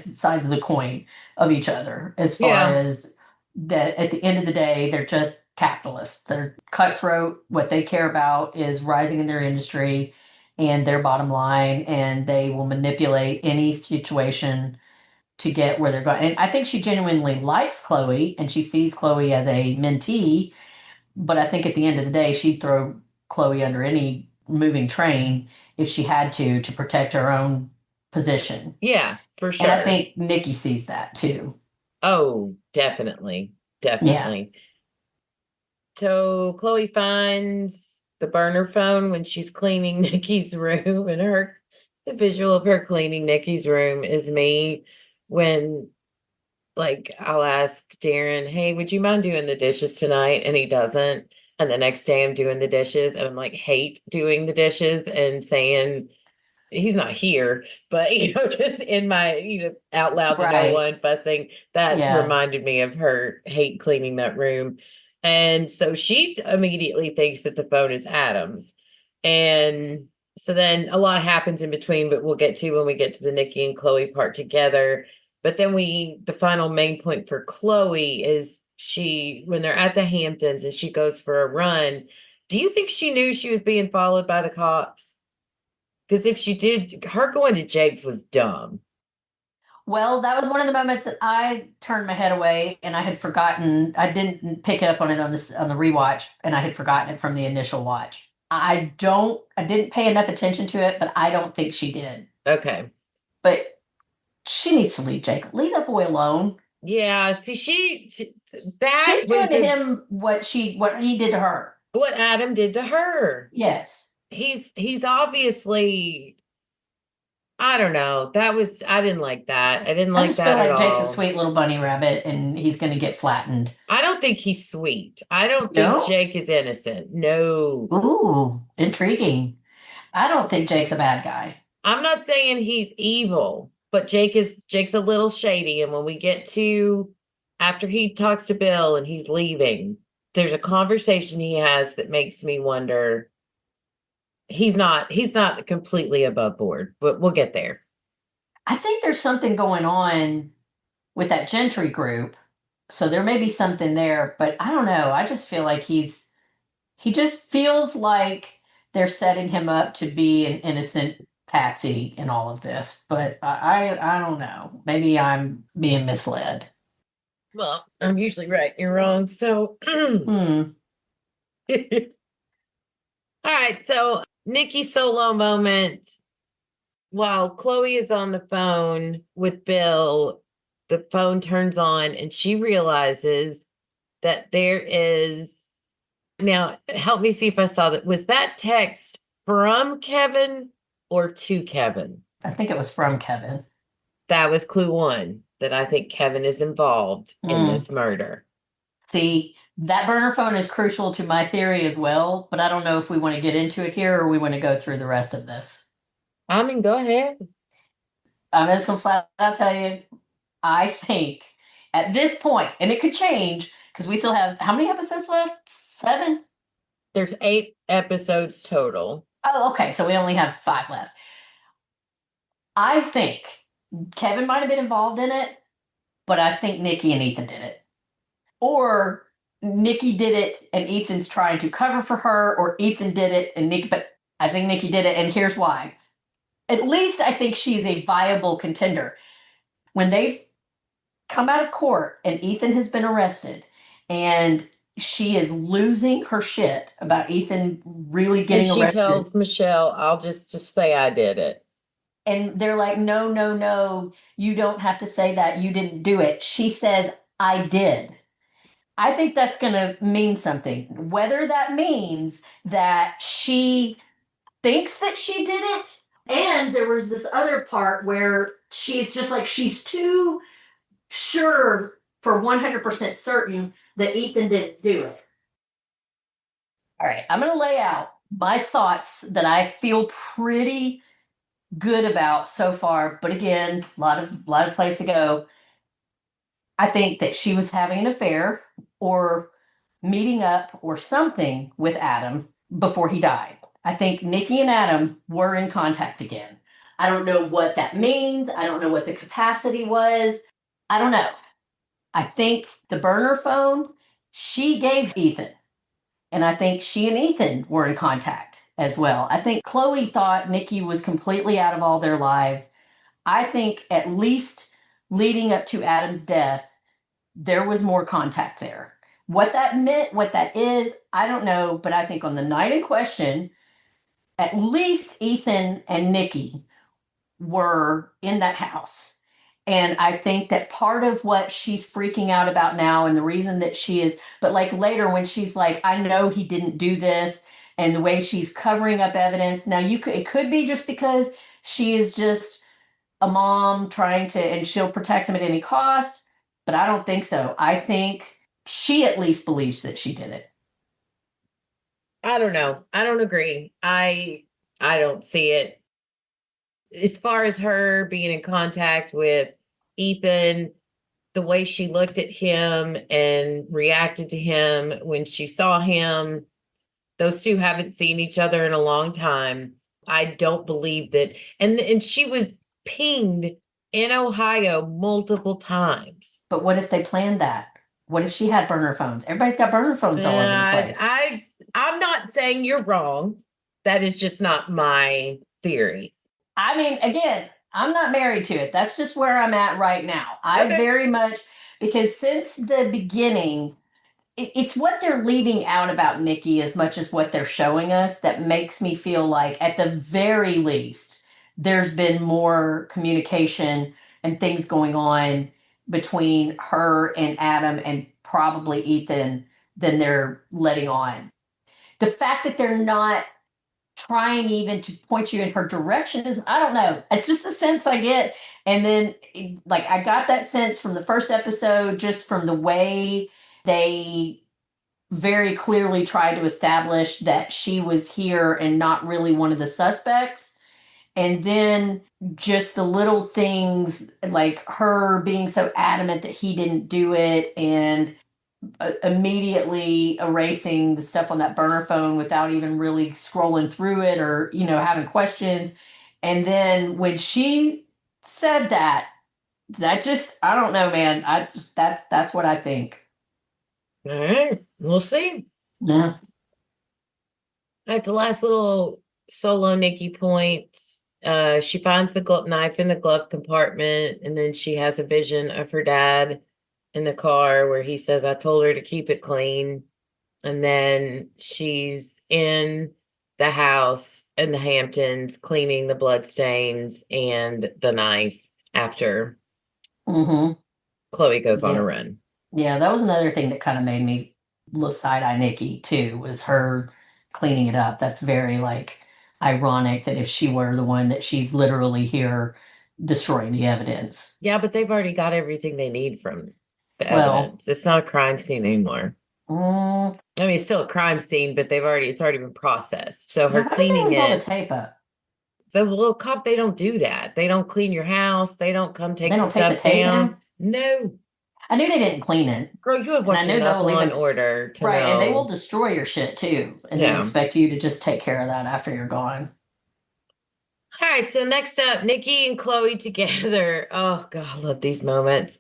sides of the coin of each other as far Yeah. as that. At the end of the day, they're just capitalists. They're cutthroat. What they care about is rising in their industry and their bottom line, and they will manipulate any situation to get where they're going. And I think she genuinely likes Chloe and she sees Chloe as a mentee, but I think at the end of the day, she'd throw Chloe under any moving train if she had to protect her own position. Yeah, for sure. And I think Nikki sees that too. Oh, definitely. Definitely. Yeah. So Chloe finds the burner phone when she's cleaning Nikki's room, and the visual of her cleaning Nikki's room is me when, like, I'll ask Darren, hey, would you mind doing the dishes tonight? And he doesn't. And the next day I'm doing the dishes and I'm like, hate doing the dishes and saying, he's not here, but, just in my, out loud to no one, fussing. That reminded me of her hate cleaning that room. And so she immediately thinks that the phone is Adam's. And so then a lot happens in between, but we'll get to when we get to the Nikki and Chloe part together. But then the final main point for Chloe is when they're at the Hamptons and she goes for a run, do you think she knew she was being followed by the cops? Because if she did, her going to Jake's was dumb. Well, that was one of the moments that I turned my head away and I had forgotten. I didn't pick up on it on the rewatch, and I had forgotten it from the initial watch. I didn't pay enough attention to it, but I don't think she did. Okay. But she needs to leave Jake. Leave that boy alone. Yeah. See, she's doing to him what he did to her. What Adam did to her. Yes. He's obviously, I don't know. I didn't like that. I didn't like that at all. I just feel like Jake's a sweet little bunny rabbit and he's going to get flattened. I don't think he's sweet. I don't think Jake is innocent. No. Ooh, intriguing. I don't think Jake's a bad guy. I'm not saying he's evil, but Jake's a little shady. And when we get to after he talks to Bill and he's leaving, there's a conversation he has that makes me wonder. He's not completely above board, but we'll get there. I think there's something going on with that Gentry group. So there may be something there, but I don't know. I just feel like he just feels like they're setting him up to be an innocent patsy in all of this. But I don't know. Maybe I'm being misled. Well, I'm usually right. You're wrong. So, all right. So Nikki solo moment. While Chloe is on the phone with Bill, the phone turns on and she realizes that there is, now help me see if I saw that. Was that text from Kevin or to Kevin? I think it was from Kevin. That was clue one, that I think Kevin is involved in this murder. See, that burner phone is crucial to my theory as well, but I don't know if we want to get into it here or we want to go through the rest of this. I mean, go ahead. I'm just going to flat out tell you, I think at this point, and it could change because we still have, how many episodes left? 7? There's 8 episodes total. Oh, okay. So we only have 5 left. I think Kevin might have been involved in it, but I think Nikki and Ethan did it. or Nikki did it and Ethan's trying to cover for her, or Ethan did it and Nikki, but I think Nikki did it, and here's why. At least I think she's a viable contender. When they've come out of court and Ethan has been arrested and she is losing her shit about Ethan really getting and she arrested. tells Michelle, I'll just say I did it. And they're like, no, no, no, you don't have to say that. You didn't do it. She says, I did. I think that's going to mean something. Whether that means that she thinks that she did it. And there was this other part where she's just like, she's too sure for 100% certain that Ethan didn't do it. All right, I'm going to lay out my thoughts that I feel pretty good about so far, but again, a lot of place to go. I think that she was having an affair or meeting up or something with Adam before he died. I think Nikki and Adam were in contact again. I don't know what that means. I don't know what the capacity was. I don't know. I think the burner phone she gave Ethan, and I think she and Ethan were in contact as well. I think Chloe thought Nikki was completely out of all their lives. I think at least leading up to Adam's death, there was more contact there. What that meant, what that is, I don't know. But I think on the night in question, at least Ethan and Nikki were in that house. And I think that part of what she's freaking out about now, and the reason that she is, but like later when she's like, I know he didn't do this, and the way she's covering up evidence. Now it could be just because she is just a mom trying to, and she'll protect him at any cost, but I don't think so. I think she at least believes that she did it. I don't know. I don't agree. I don't see it. As far as her being in contact with Ethan, the way she looked at him and reacted to him when she saw him, those two haven't seen each other in a long time. I don't believe that. And she was pinged in Ohio multiple times. But what if they planned that? What if she had burner phones? Everybody's got burner phones all over the place. I'm not saying you're wrong. That is just not my theory. I mean, again, I'm not married to it. That's just where I'm at right now. I very much, because since the beginning, it's what they're leaving out about Nikki as much as what they're showing us that makes me feel like, at the very least, there's been more communication and things going on between her and Adam and probably Ethan than they're letting on. The fact that they're not trying even to point you in her direction is, I don't know. It's just the sense I get. And then, like, I got that sense from the first episode, just from the way they very clearly tried to establish that she was here and not really one of the suspects. And then just the little things like her being so adamant that he didn't do it, and immediately erasing the stuff on that burner phone without even really scrolling through it or, having questions. And then when she said that just, I don't know, man. That's what I think. All right. We'll see. Yeah. All right. The last little solo Nikki points. She finds the knife in the glove compartment, and then she has a vision of her dad in the car where he says, I told her to keep it clean. And then she's in the house in the Hamptons cleaning the bloodstains and the knife after Chloe goes on a run. Yeah, that was another thing that kind of made me look side-eye Nikki too, was her cleaning it up. That's very ironic that if she were the one, that she's literally here destroying the evidence. Yeah, but they've already got everything they need from the evidence. It's not a crime scene anymore. I mean, it's still a crime scene, but it's already been processed. So her cleaning it. The tape up. The little cop, they don't do that. They don't clean your house. They don't come take the take stuff down. No. I knew they didn't clean it. Girl, you have watched enough Law and Order to know. And they will destroy your shit too. And they expect you to just take care of that after you're gone. All right, so next up, Nikki and Chloe together. Oh, God, I love these moments.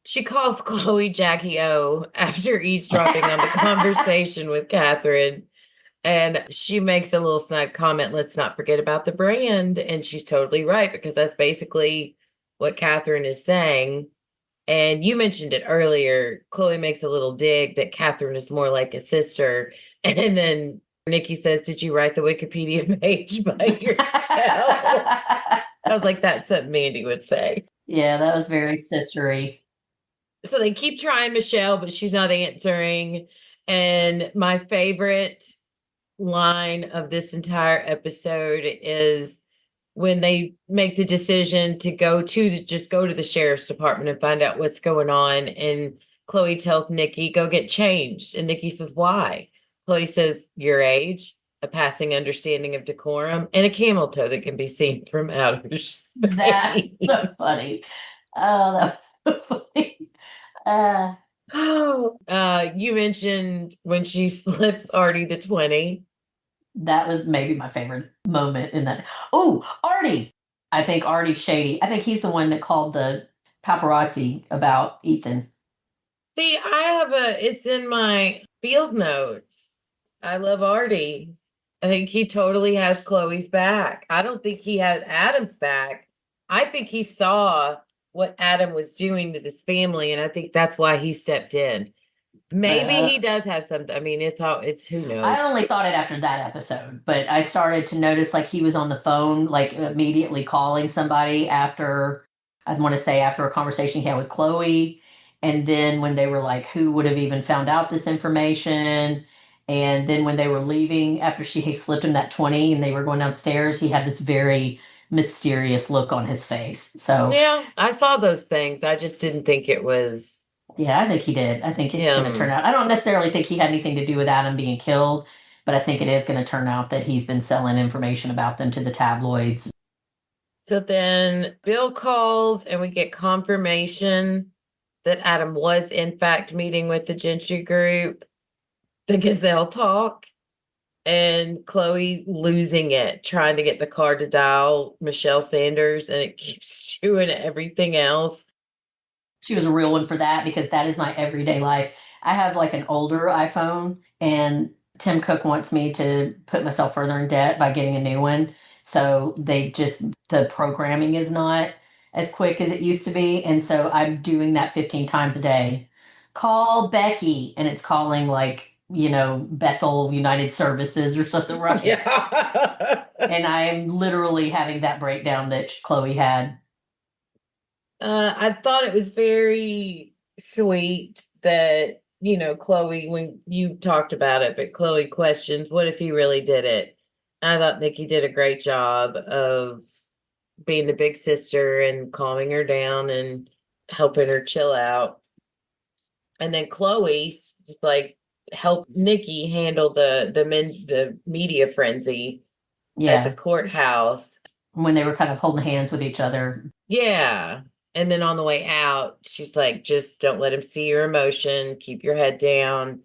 She calls Chloe Jackie O after eavesdropping on the conversation with Catherine. And she makes a little snide comment, let's not forget about the brand. And she's totally right, because that's basically what Catherine is saying. And you mentioned it earlier. Chloe makes a little dig that Catherine is more like a sister. And then Nikki says, did you write the Wikipedia page by yourself? I was like, that's something Mandy would say. Yeah, that was very sistery. So they keep trying Michelle, but she's not answering. And my favorite line of this entire episode is when they make the decision to just go to the sheriff's department and find out what's going on. And Chloe tells Nikki, go get changed. And Nikki says, why? Chloe says, your age, a passing understanding of decorum, and a camel toe that can be seen from outer space. That's so funny. Oh, that was so funny. You mentioned when she slips Artie the 20. That was maybe my favorite moment in that. Oh, Artie. I think Artie's shady. I think he's the one that called the paparazzi about Ethan. See, it's in my field notes. I love Artie. I think he totally has Chloe's back. I don't think he has Adam's back. I think he saw what Adam was doing to this family, and I think that's why he stepped in. Maybe he does have something. I mean, it's who knows. I only thought it after that episode, but I started to notice like he was on the phone, like immediately calling somebody after, I want to say after a conversation he had with Chloe. And then when they were like, who would have even found out this information? And then when they were leaving, after she had slipped him that 20 and they were going downstairs, he had this very mysterious look on his face. So yeah, I saw those things. I just didn't think it was. Yeah, I think he did. I think it's going to turn out. I don't necessarily think he had anything to do with Adam being killed, but I think it is going to turn out that he's been selling information about them to the tabloids. So then Bill calls and we get confirmation that Adam was in fact meeting with the Gentry group, the Gazelle Talk, and Chloe losing it, trying to get the car to dial Michelle Sanders, and it keeps doing everything else. She was a real one for that because that is my everyday life. I have like an older iPhone, and Tim Cook wants me to put myself further in debt by getting a new one. So the programming is not as quick as it used to be. And so I'm doing that 15 times a day. Call Becky, and it's calling like, Bethel United Services or something, right? Yeah. And I'm literally having that breakdown that Chloe had. I thought it was very sweet that, Chloe, when you talked about it, but Chloe questions, what if he really did it? I thought Nikki did a great job of being the big sister and calming her down and helping her chill out. And then Chloe just like helped Nikki handle the media frenzy at the courthouse. When they were kind of holding hands with each other. Yeah. And then on the way out, she's like, just don't let him see your emotion. Keep your head down.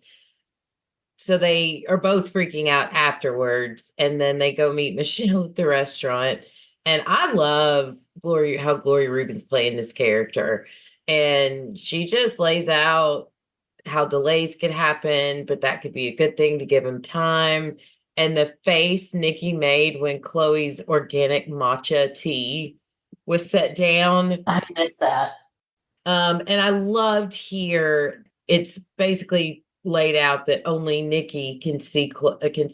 So they are both freaking out afterwards. And then they go meet Michelle at the restaurant. And I love how Gloria Rubin's playing this character. And she just lays out how delays could happen, but that could be a good thing to give him time. And the face Nikki made when Chloe's organic matcha tea was set down. I missed that. And I loved here, it's basically laid out that only Nikki can see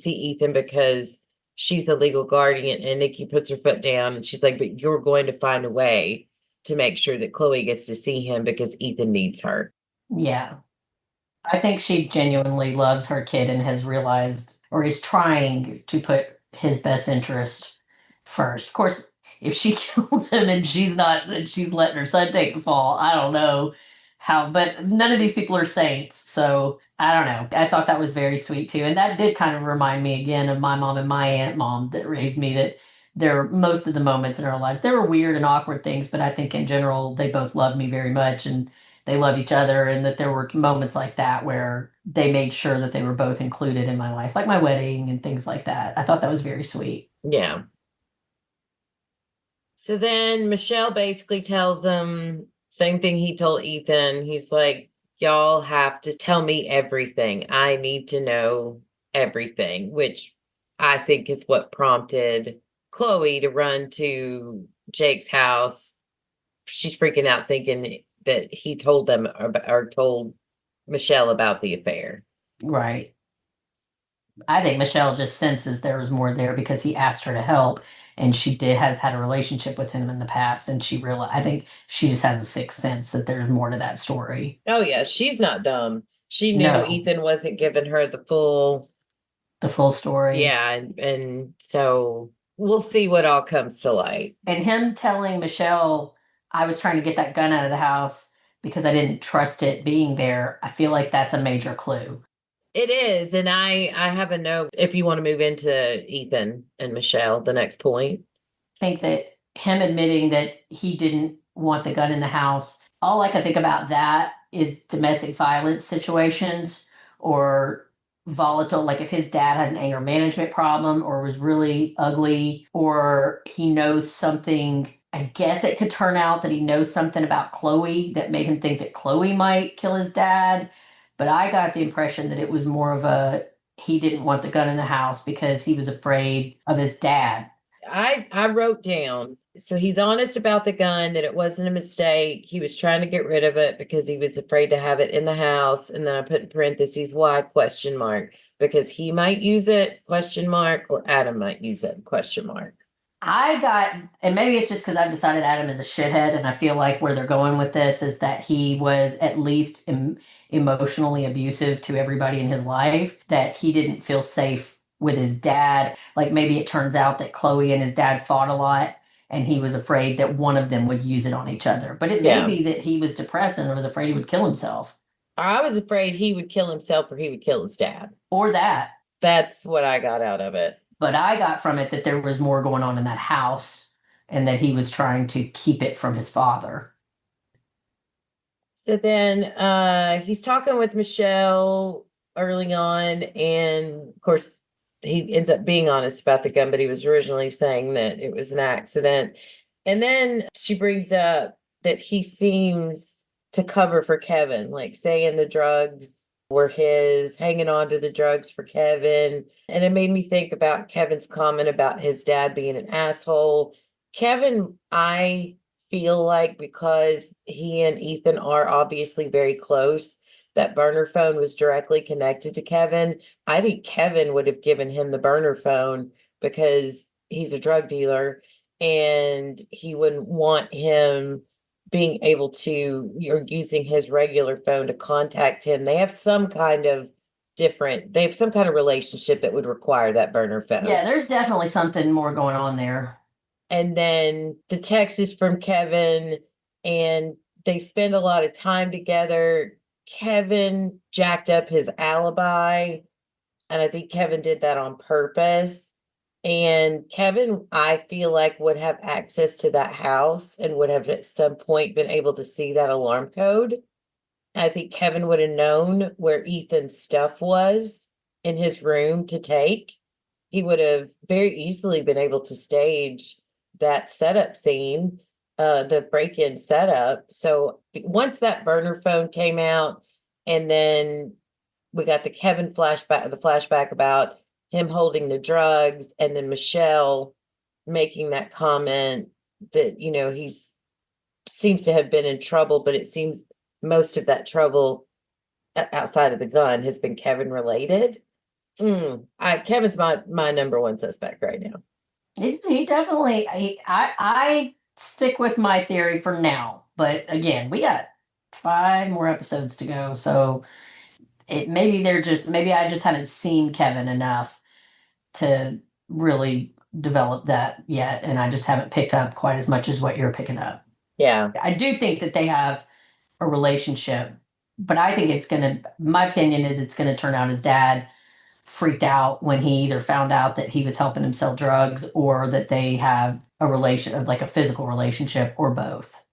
Ethan because she's the legal guardian, and Nikki puts her foot down and she's like, but you're going to find a way to make sure that Chloe gets to see him because Ethan needs her. Yeah. I think she genuinely loves her kid and has realized or is trying to put his best interest first. Of course, if she killed him and she's letting her son take the fall, I don't know how, but none of these people are saints. So I don't know. I thought that was very sweet too. And that did kind of remind me again of my mom and my aunt mom that raised me, that most of the moments in our lives, there were weird and awkward things, but I think in general, they both loved me very much and they loved each other. And that there were moments like that where they made sure that they were both included in my life, like my wedding and things like that. I thought that was very sweet. Yeah. So then Michelle basically tells them Same thing he told Ethan. He's like, y'all have to tell me everything. I need to know everything, which I think is what prompted Chloe to run to Jake's house. She's freaking out thinking that he told them or told Michelle about the affair. Right. I think Michelle just senses there was more there because he asked her to help, and she has had a relationship with him in the past, and she realized. I think she just has a sixth sense that there's more to that story. Oh yeah, she's not dumb. She knew No. Ethan wasn't giving her the full story. Yeah, and so we'll see what all comes to light. And him telling Michelle, I was trying to get that gun out of the house because I didn't trust it being there. I feel like that's a major clue. It is, and I have a note if you want to move into Ethan and Michelle, the next point. I think that him admitting that he didn't want the gun in the house, all I can think about that is domestic violence situations or volatile, like if his dad had an anger management problem or was really ugly, or he knows something. I guess it could turn out that he knows something about Chloe that made him think that Chloe might kill his dad. But I got the impression that it was more of a he didn't want the gun in the house because he was afraid of his dad. I wrote down, so he's honest about the gun, that it wasn't a mistake. He was trying to get rid of it because he was afraid to have it in the house. And then I put in parentheses, why, question mark, because he might use it, question mark, or Adam might use it, question mark. I got, and maybe it's just because I've decided Adam is a shithead, and I feel like where they're going with this is that he was at least emotionally abusive to everybody in his life, that he didn't feel safe with his dad. Like maybe it turns out that Chloe and his dad fought a lot, and he was afraid that one of them would use it on each other. But it may be that he was depressed and was afraid he would kill himself. I was afraid he would kill himself or he would kill his dad. Or that. That's what I got out of it. But I got from it that there was more going on in that house and that he was trying to keep it from his father. So then he's talking with Michelle early on, and of course he ends up being honest about the gun, but he was originally saying that it was an accident. And then she brings up that he seems to cover for Kevin, like saying the drugs were his, hanging on to the drugs for Kevin. And it made me think about Kevin's comment about his dad being an asshole. Kevin, I feel like, because he and Ethan are obviously very close, that burner phone was directly connected to Kevin. I think Kevin would have given him the burner phone because he's a drug dealer and he wouldn't want him being able to, or using his regular phone to contact him. They have some kind of relationship that would require that burner phone. Yeah, there's definitely something more going on there. And then the text is from Kevin, and they spend a lot of time together. Kevin jacked up his alibi, and I think Kevin did that on purpose. And Kevin, I feel like, would have access to that house and would have at some point been able to see that alarm code. I think Kevin would have known where Ethan's stuff was in his room to take. He would have very easily been able to stage that setup scene, the break-in setup. So once that burner phone came out, and then we got the flashback about him holding the drugs, and then Michelle making that comment that, he's seems to have been in trouble, but it seems most of that trouble outside of the gun has been Kevin related. Kevin's my number one suspect right now. He definitely, I stick with my theory for now, but again, we got 5 more episodes to go, so maybe I just haven't seen Kevin enough to really develop that yet, and I just haven't picked up quite as much as what you're picking up. Yeah. I do think that they have a relationship, but I think my opinion is it's gonna turn out his dad freaked out when he either found out that he was helping him sell drugs or that they have a relation of like a physical relationship, or both.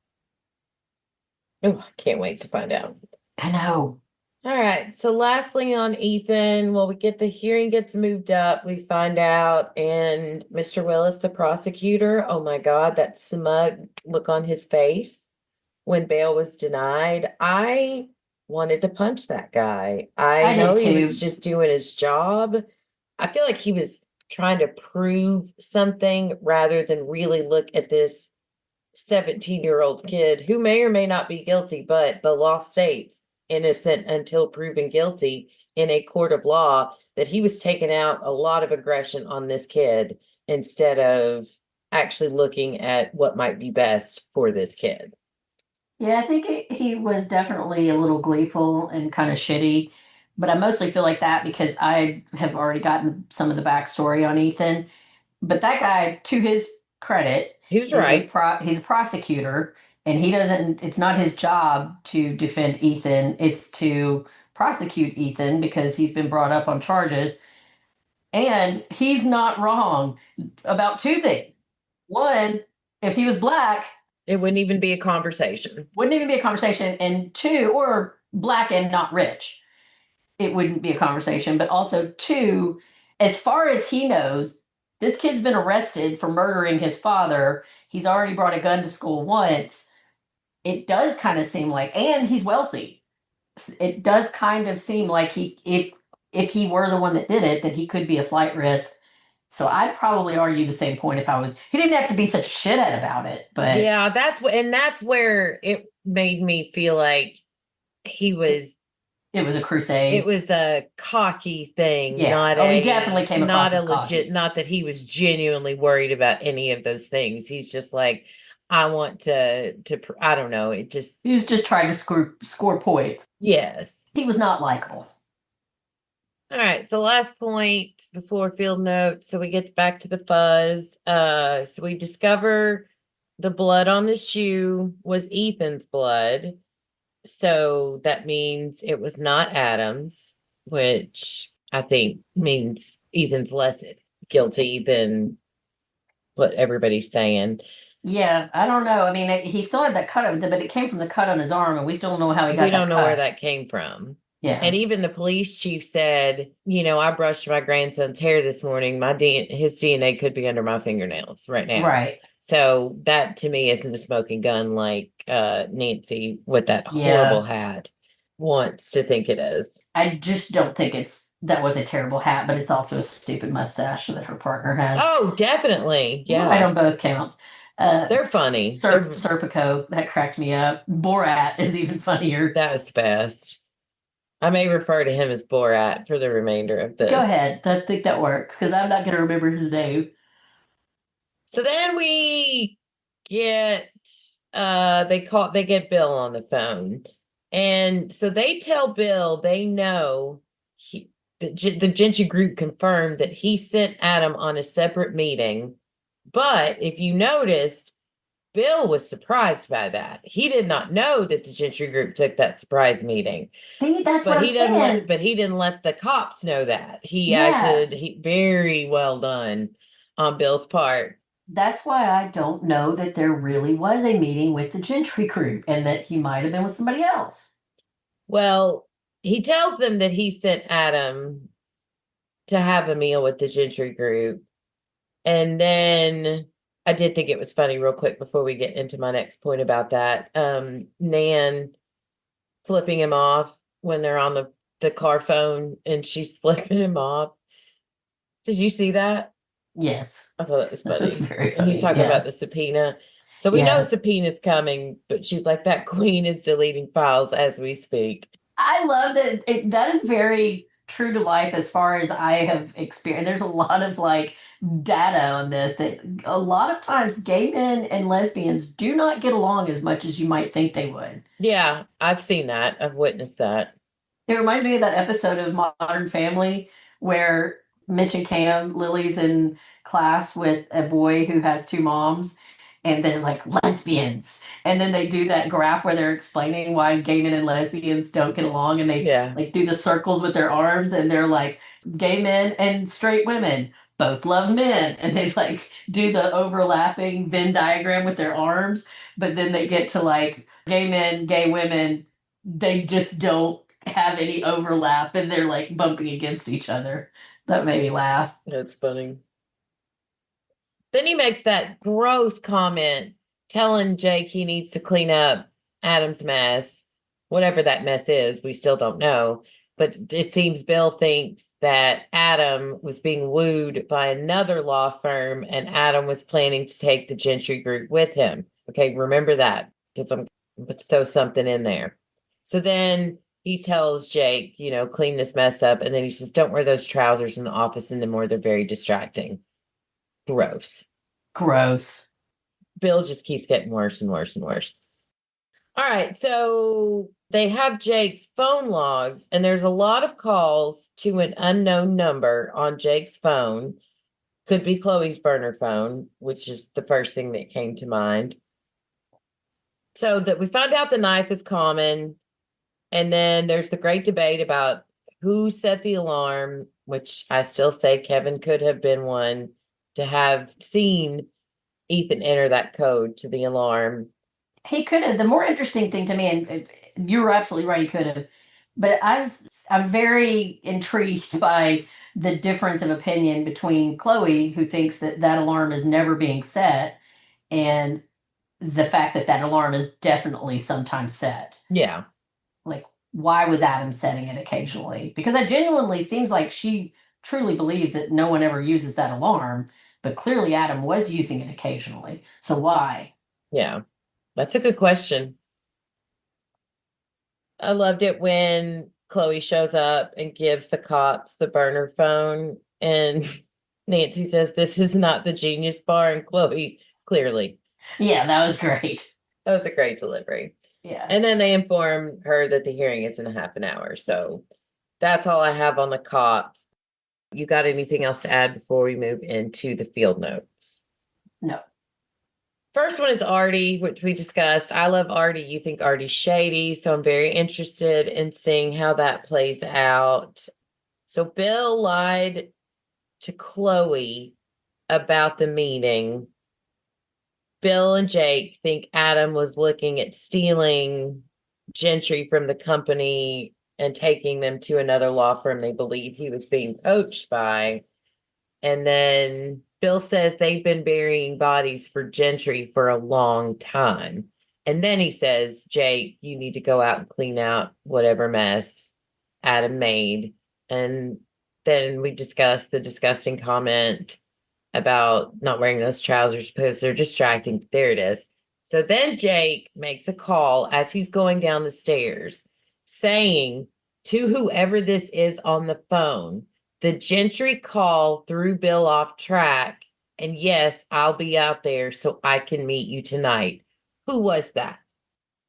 Oh, I can't wait to find out. I know. All right. So lastly on Ethan, the hearing gets moved up, we find out, and Mr. Willis, the prosecutor, oh my God, that smug look on his face. when bail was denied, I wanted to punch that guy. I I know did he was too. just doing his job. I feel like he was trying to prove something rather than really look at this 17-year-old kid who may or may not be guilty, but the law states innocent until proven guilty in a court of law, that he was taking out a lot of aggression on this kid instead of actually looking at what might be best for this kid. Yeah, I think he was definitely a little gleeful and kind of shitty, but I mostly feel like that because I have already gotten some of the backstory on Ethan. But that guy, to his credit, He was is right. he's a prosecutor, and he doesn't. It's not his job to defend Ethan. It's to prosecute Ethan because he's been brought up on charges, and he's not wrong about two things. One, if he was black, It wouldn't even be a conversation. wouldn't even be a conversation. And two, or black and not rich, it wouldn't be a conversation. But also, two, as far as he knows, this kid's been arrested for murdering his father. He's already brought a gun to school once. It does kind of seem like, and he's wealthy. It does kind of seem like if he were the one that did it, that he could be a flight risk. So I'd probably argue the same point if I was. He didn't have to be such a shithead about it, but Yeah, that's where it made me feel like he was. it was a crusade. It was a cocky thing, Yeah. not he definitely came across not a as cocky. legit, not that he was genuinely worried about any of those things. He's just like, I want to, I don't know. It just, He was just trying to score points. yes. He was not likable. All right. So last point before field notes. So we get back to the fuzz. So we discover the blood on the shoe was Ethan's blood. So that means it was not Adam's, which I think means Ethan's less guilty than what everybody's saying. Yeah, I don't know. I mean, he still had that cut, but it came from the cut on his arm, and we still don't know how he got We that don't know cut. where that came from. Yeah. And even the police chief said, I brushed my grandson's hair this morning. His DNA could be under my fingernails right now. Right. So that to me isn't a smoking gun like Nancy with that horrible hat wants to think it is. I just don't think that was a terrible hat, but it's also a stupid mustache that her partner has. Oh, definitely. Yeah. Right on both counts. They're funny. Serpico, that cracked me up. Borat is even funnier. That's best. I may refer to him as Borat for the remainder of this. Go ahead. I think that works because I'm not going to remember his name. So then we get they get Bill on the phone. And so they tell Bill they know the Gentry group confirmed that he sent Adam on a separate meeting. But if you noticed, Bill was surprised by that. He did not know that the Gentry group took that surprise meeting. See, that's what I'm saying. But he didn't let the cops know that. He acted very well done on Bill's part. That's why I don't know that there really was a meeting with the Gentry group and that he might have been with somebody else. Well, he tells them that he sent Adam to have a meal with the Gentry group. And then I did think it was funny real quick before we get into my next point about that. Nan flipping him off when they're on the car phone and she's flipping him off. Did you see that? Yes. I thought it was funny. That was very funny. He's talking about the subpoena. So we know subpoena's coming, but she's like, that queen is deleting files as we speak. I love that. That is very true to life as far as I have experienced. There's a lot of data on this that a lot of times gay men and lesbians do not get along as much as you might think they would. Yeah, I've seen that. I've witnessed that. It reminds me of that episode of Modern Family where Mitch and Cam, Lily's in class with a boy who has two moms, and they're like lesbians. And then they do that graph where they're explaining why gay men and lesbians don't get along, and they do the circles with their arms, and they're like, gay men and straight women both love men, and they do the overlapping Venn diagram with their arms, but then they get to gay men, gay women, they just don't have any overlap, and they're bumping against each other. That made me laugh. That's funny. Then he makes that gross comment telling Jake he needs to clean up Adam's mess, whatever that mess is, we still don't know. But it seems Bill thinks that Adam was being wooed by another law firm and Adam was planning to take the Gentry group with him. Okay, remember that because I'm going to throw something in there. So then he tells Jake, clean this mess up. And then he says, don't wear those trousers in the office anymore. They're very distracting. Gross. Gross. Bill just keeps getting worse and worse and worse. All right, so they have Jake's phone logs, and there's a lot of calls to an unknown number on Jake's phone. Could be Chloe's burner phone, which is the first thing that came to mind. So that we found out the knife is common, and then there's the great debate about who set the alarm, which I still say Kevin could have been one to have seen Ethan enter that code to the alarm. He could have. The more interesting thing to me, and you were absolutely right, he could have. But I'm very intrigued by the difference of opinion between Chloe, who thinks that that alarm is never being set, and the fact that that alarm is definitely sometimes set. Yeah. Like, why was Adam setting it occasionally? Because it genuinely seems like she truly believes that no one ever uses that alarm, but clearly Adam was using it occasionally. So why? Yeah. That's a good question. I loved it when Chloe shows up and gives the cops the burner phone and Nancy says, this is not the Genius Bar. And Chloe, clearly. Yeah, that was great. That was a great delivery. Yeah. And then they inform her that the hearing is in a half an hour. So that's all I have on the cops. You got anything else to add before we move into the field notes? No. First one is Artie, which we discussed. I love Artie. You think Artie's shady. So I'm very interested in seeing how that plays out. So Bill lied to Chloe about the meeting. Bill and Jake think Adam was looking at stealing Gentry from the company and taking them to another law firm they believe he was being poached by. And then Bill says they've been burying bodies for Gentry for a long time. And then he says, Jake, you need to go out and clean out whatever mess Adam made. And then we discussed the disgusting comment about not wearing those trousers because they're distracting. There it is. So then Jake makes a call as he's going down the stairs saying to whoever this is on the phone, the Gentry call threw Bill off track. And yes, I'll be out there so I can meet you tonight. Who was that?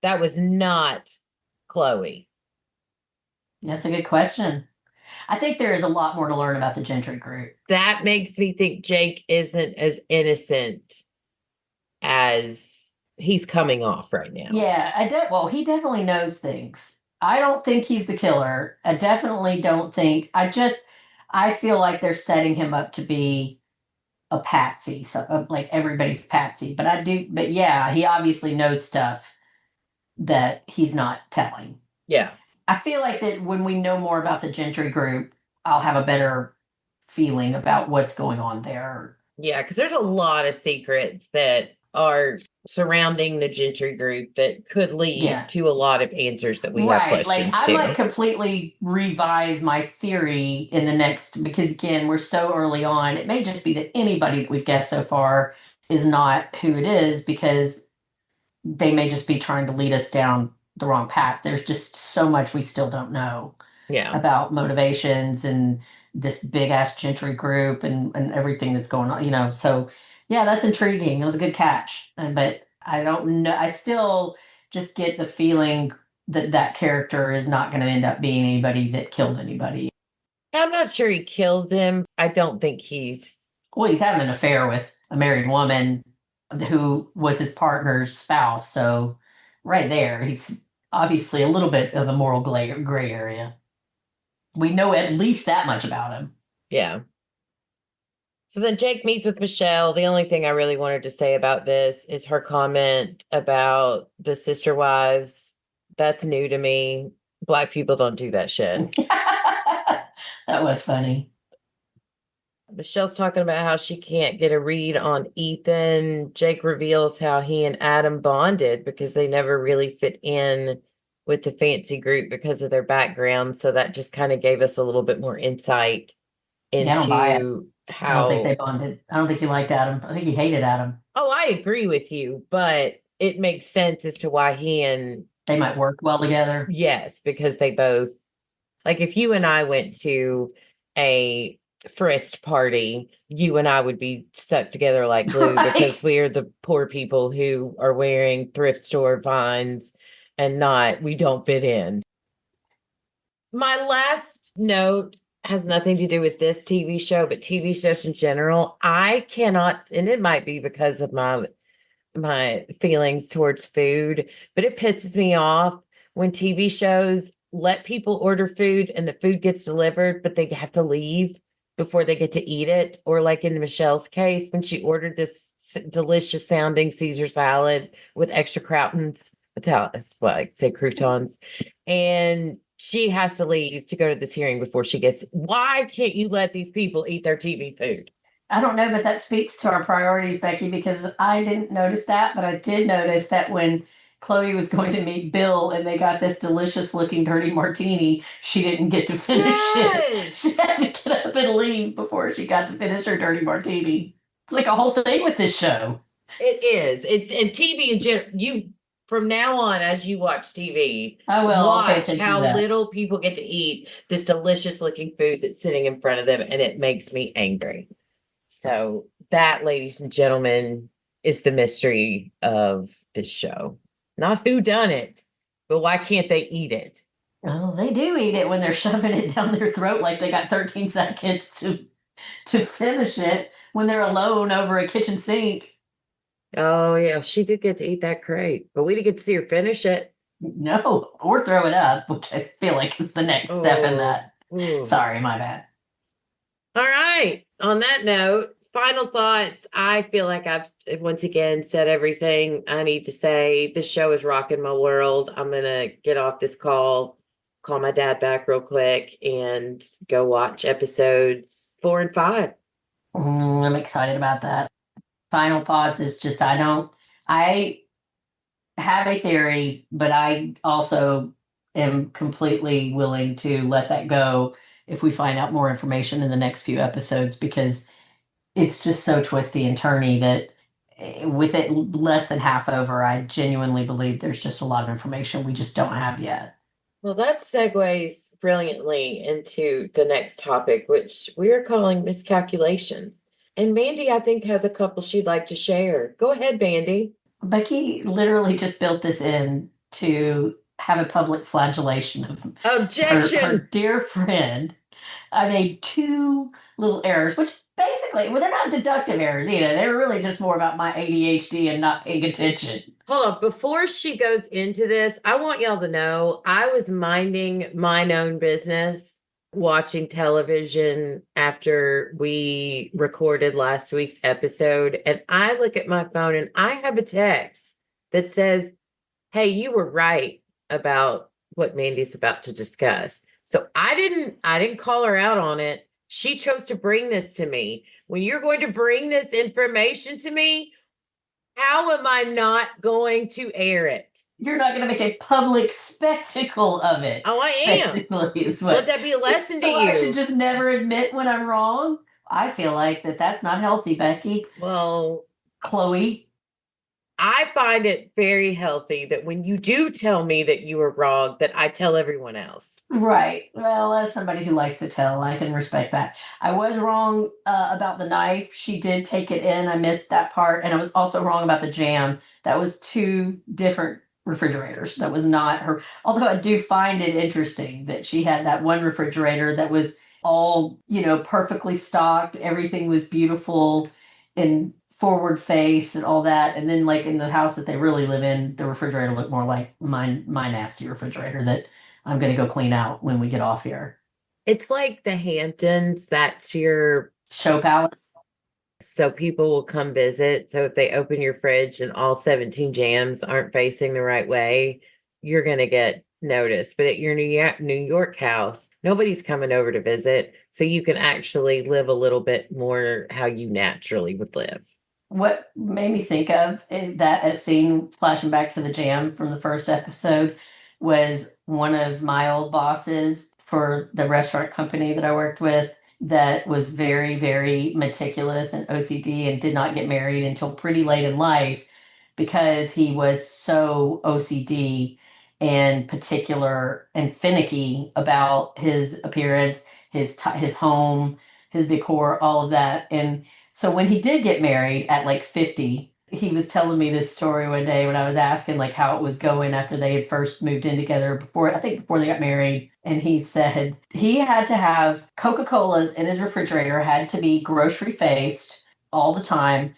That was not Chloe. That's a good question. I think there is a lot more to learn about the Gentry group. That makes me think Jake isn't as innocent as he's coming off right now. Yeah, well, he definitely knows things. I don't think he's the killer. I definitely don't think. I feel like they're setting him up to be a patsy, so like everybody's patsy. But yeah, he obviously knows stuff that he's not telling. Yeah. I feel like that when we know more about the Gentry group, I'll have a better feeling about what's going on there. Yeah, because there's a lot of secrets that are surrounding the Gentry group that could lead to a lot of answers that we have questions I to. might completely revise my theory in the next, because again, we're so early on. It may just be that anybody that we've guessed so far is not who it is, because they may just be trying to lead us down the wrong path. There's just so much we still don't know about motivations and this big ass Gentry group and everything that's going on, so yeah, that's intriguing. It was a good catch. But I don't know. I still just get the feeling that that character is not going to end up being anybody that killed anybody. I'm not sure he killed him. I don't think he's having an affair with a married woman who was his partner's spouse. So right there, he's obviously a little bit of a moral gray area. We know at least that much about him. Yeah. So then Jake meets with Michelle. The only thing I really wanted to say about this is her comment about the sister wives. That's new to me. Black people don't do that shit. That was funny. Michelle's talking about how she can't get a read on Ethan. Jake reveals how he and Adam bonded because they never really fit in with the fancy group because of their background. So that just kind of gave us a little bit more insight Yeah, I don't buy it. into I don't think how. they bonded. I don't think he liked Adam. I think he hated Adam. Oh, I agree with you, but it makes sense as to why he and They might work well together. yes, because they both, like if you and I went to a Frist party, you and I would be stuck together like glue Right. because we are the poor people who are wearing thrift store vines and we don't fit in. My last note has nothing to do with this TV show, but TV shows in general. I cannot, and it might be because of my feelings towards food, but it pisses me off when TV shows let people order food and the food gets delivered, but they have to leave before they get to eat it. Or like in Michelle's case, when she ordered this delicious sounding Caesar salad with extra croutons, that's what I say, croutons, and she has to leave to go to this hearing before she gets. Why can't you let these people eat their TV food? I don't know, but that speaks to our priorities, Becky, because I didn't notice that, but I did notice that when Chloe was going to meet Bill and they got this delicious looking dirty martini, she didn't get to finish it. Yes. She had to get up and leave before she got to finish her dirty martini. It's like a whole thing with this show. It is. It's in TV in general. You from now on, as you watch TV, I will. I'll pay watch attention how to that. little people get to eat this delicious looking food that's sitting in front of them, and it makes me angry. So that, ladies and gentlemen, is the mystery of this show. Not who done it, but why can't they eat it? Oh, they do eat it when they're shoving it down their throat like they got 13 seconds to finish it when they're alone over a kitchen sink. Oh yeah, she did get to eat that crate, but we didn't get to see her finish it. No, or throw it up, which I feel like is the next step in that. Ooh. Sorry, my bad. All right. On that note, final thoughts. I feel like I've once again said everything I need to say. This show is rocking my world. I'm going to get off this call my dad back real quick, and go watch episodes 4 and 5. I'm excited about that. Final thoughts is just I have a theory, but I also am completely willing to let that go if we find out more information in the next few episodes, because it's just so twisty and turny that with it less than half over, I genuinely believe there's just a lot of information we just don't have yet. Well, that segues brilliantly into the next topic, which we are calling miscalculations. And Mandy, I think, has a couple she'd like to share. Go ahead, Mandy. Becky literally just built this in to have a public flagellation of Objection. her dear friend. I made 2 little errors, which basically, well, they're not deductive errors either. They're really just more about my ADHD and not paying attention. Hold on. Before she goes into this, I want y'all to know I was minding mine own business, watching television after we recorded last week's episode. And I look at my phone and I have a text that says, hey, you were right about what Mandy's about to discuss. So I didn't call her out on it. She chose to bring this to me. When you're going to bring this information to me, how am I not going to air it? You're not going to make a public spectacle of it. Oh, I am. Let that be a lesson to you. I should just never admit when I'm wrong. I feel like that's not healthy, Becky. Well, Chloe, I find it very healthy that when you do tell me that you were wrong, that I tell everyone else. Right. Well, as somebody who likes to tell, I can respect that. I was wrong about the knife. She did take it in. I missed that part. And I was also wrong about the jam. That was 2 different refrigerators. That was not her. Although I do find it interesting that she had that one refrigerator that was all, perfectly stocked. Everything was beautiful and forward face and all that. And then like in the house that they really live in, the refrigerator looked more like my nasty refrigerator that I'm going to go clean out when we get off here. It's like the Hamptons. That's your show palace. So people will come visit. So if they open your fridge and all 17 jams aren't facing the right way, you're going to get notice, but at your New York house, nobody's coming over to visit. So you can actually live a little bit more how you naturally would live. What made me think of that a scene flashing back to the jam from the first episode was one of my old bosses for the restaurant company that I worked with that was very, very meticulous and OCD and did not get married until pretty late in life because he was so OCD and particular and finicky about his appearance, his home, his decor, all of that. And so when he did get married at like 50, he was telling me this story one day when I was asking like how it was going after they had first moved in together before they got married. And he said he had to have Coca-Colas in his refrigerator, had to be grocery faced all the time.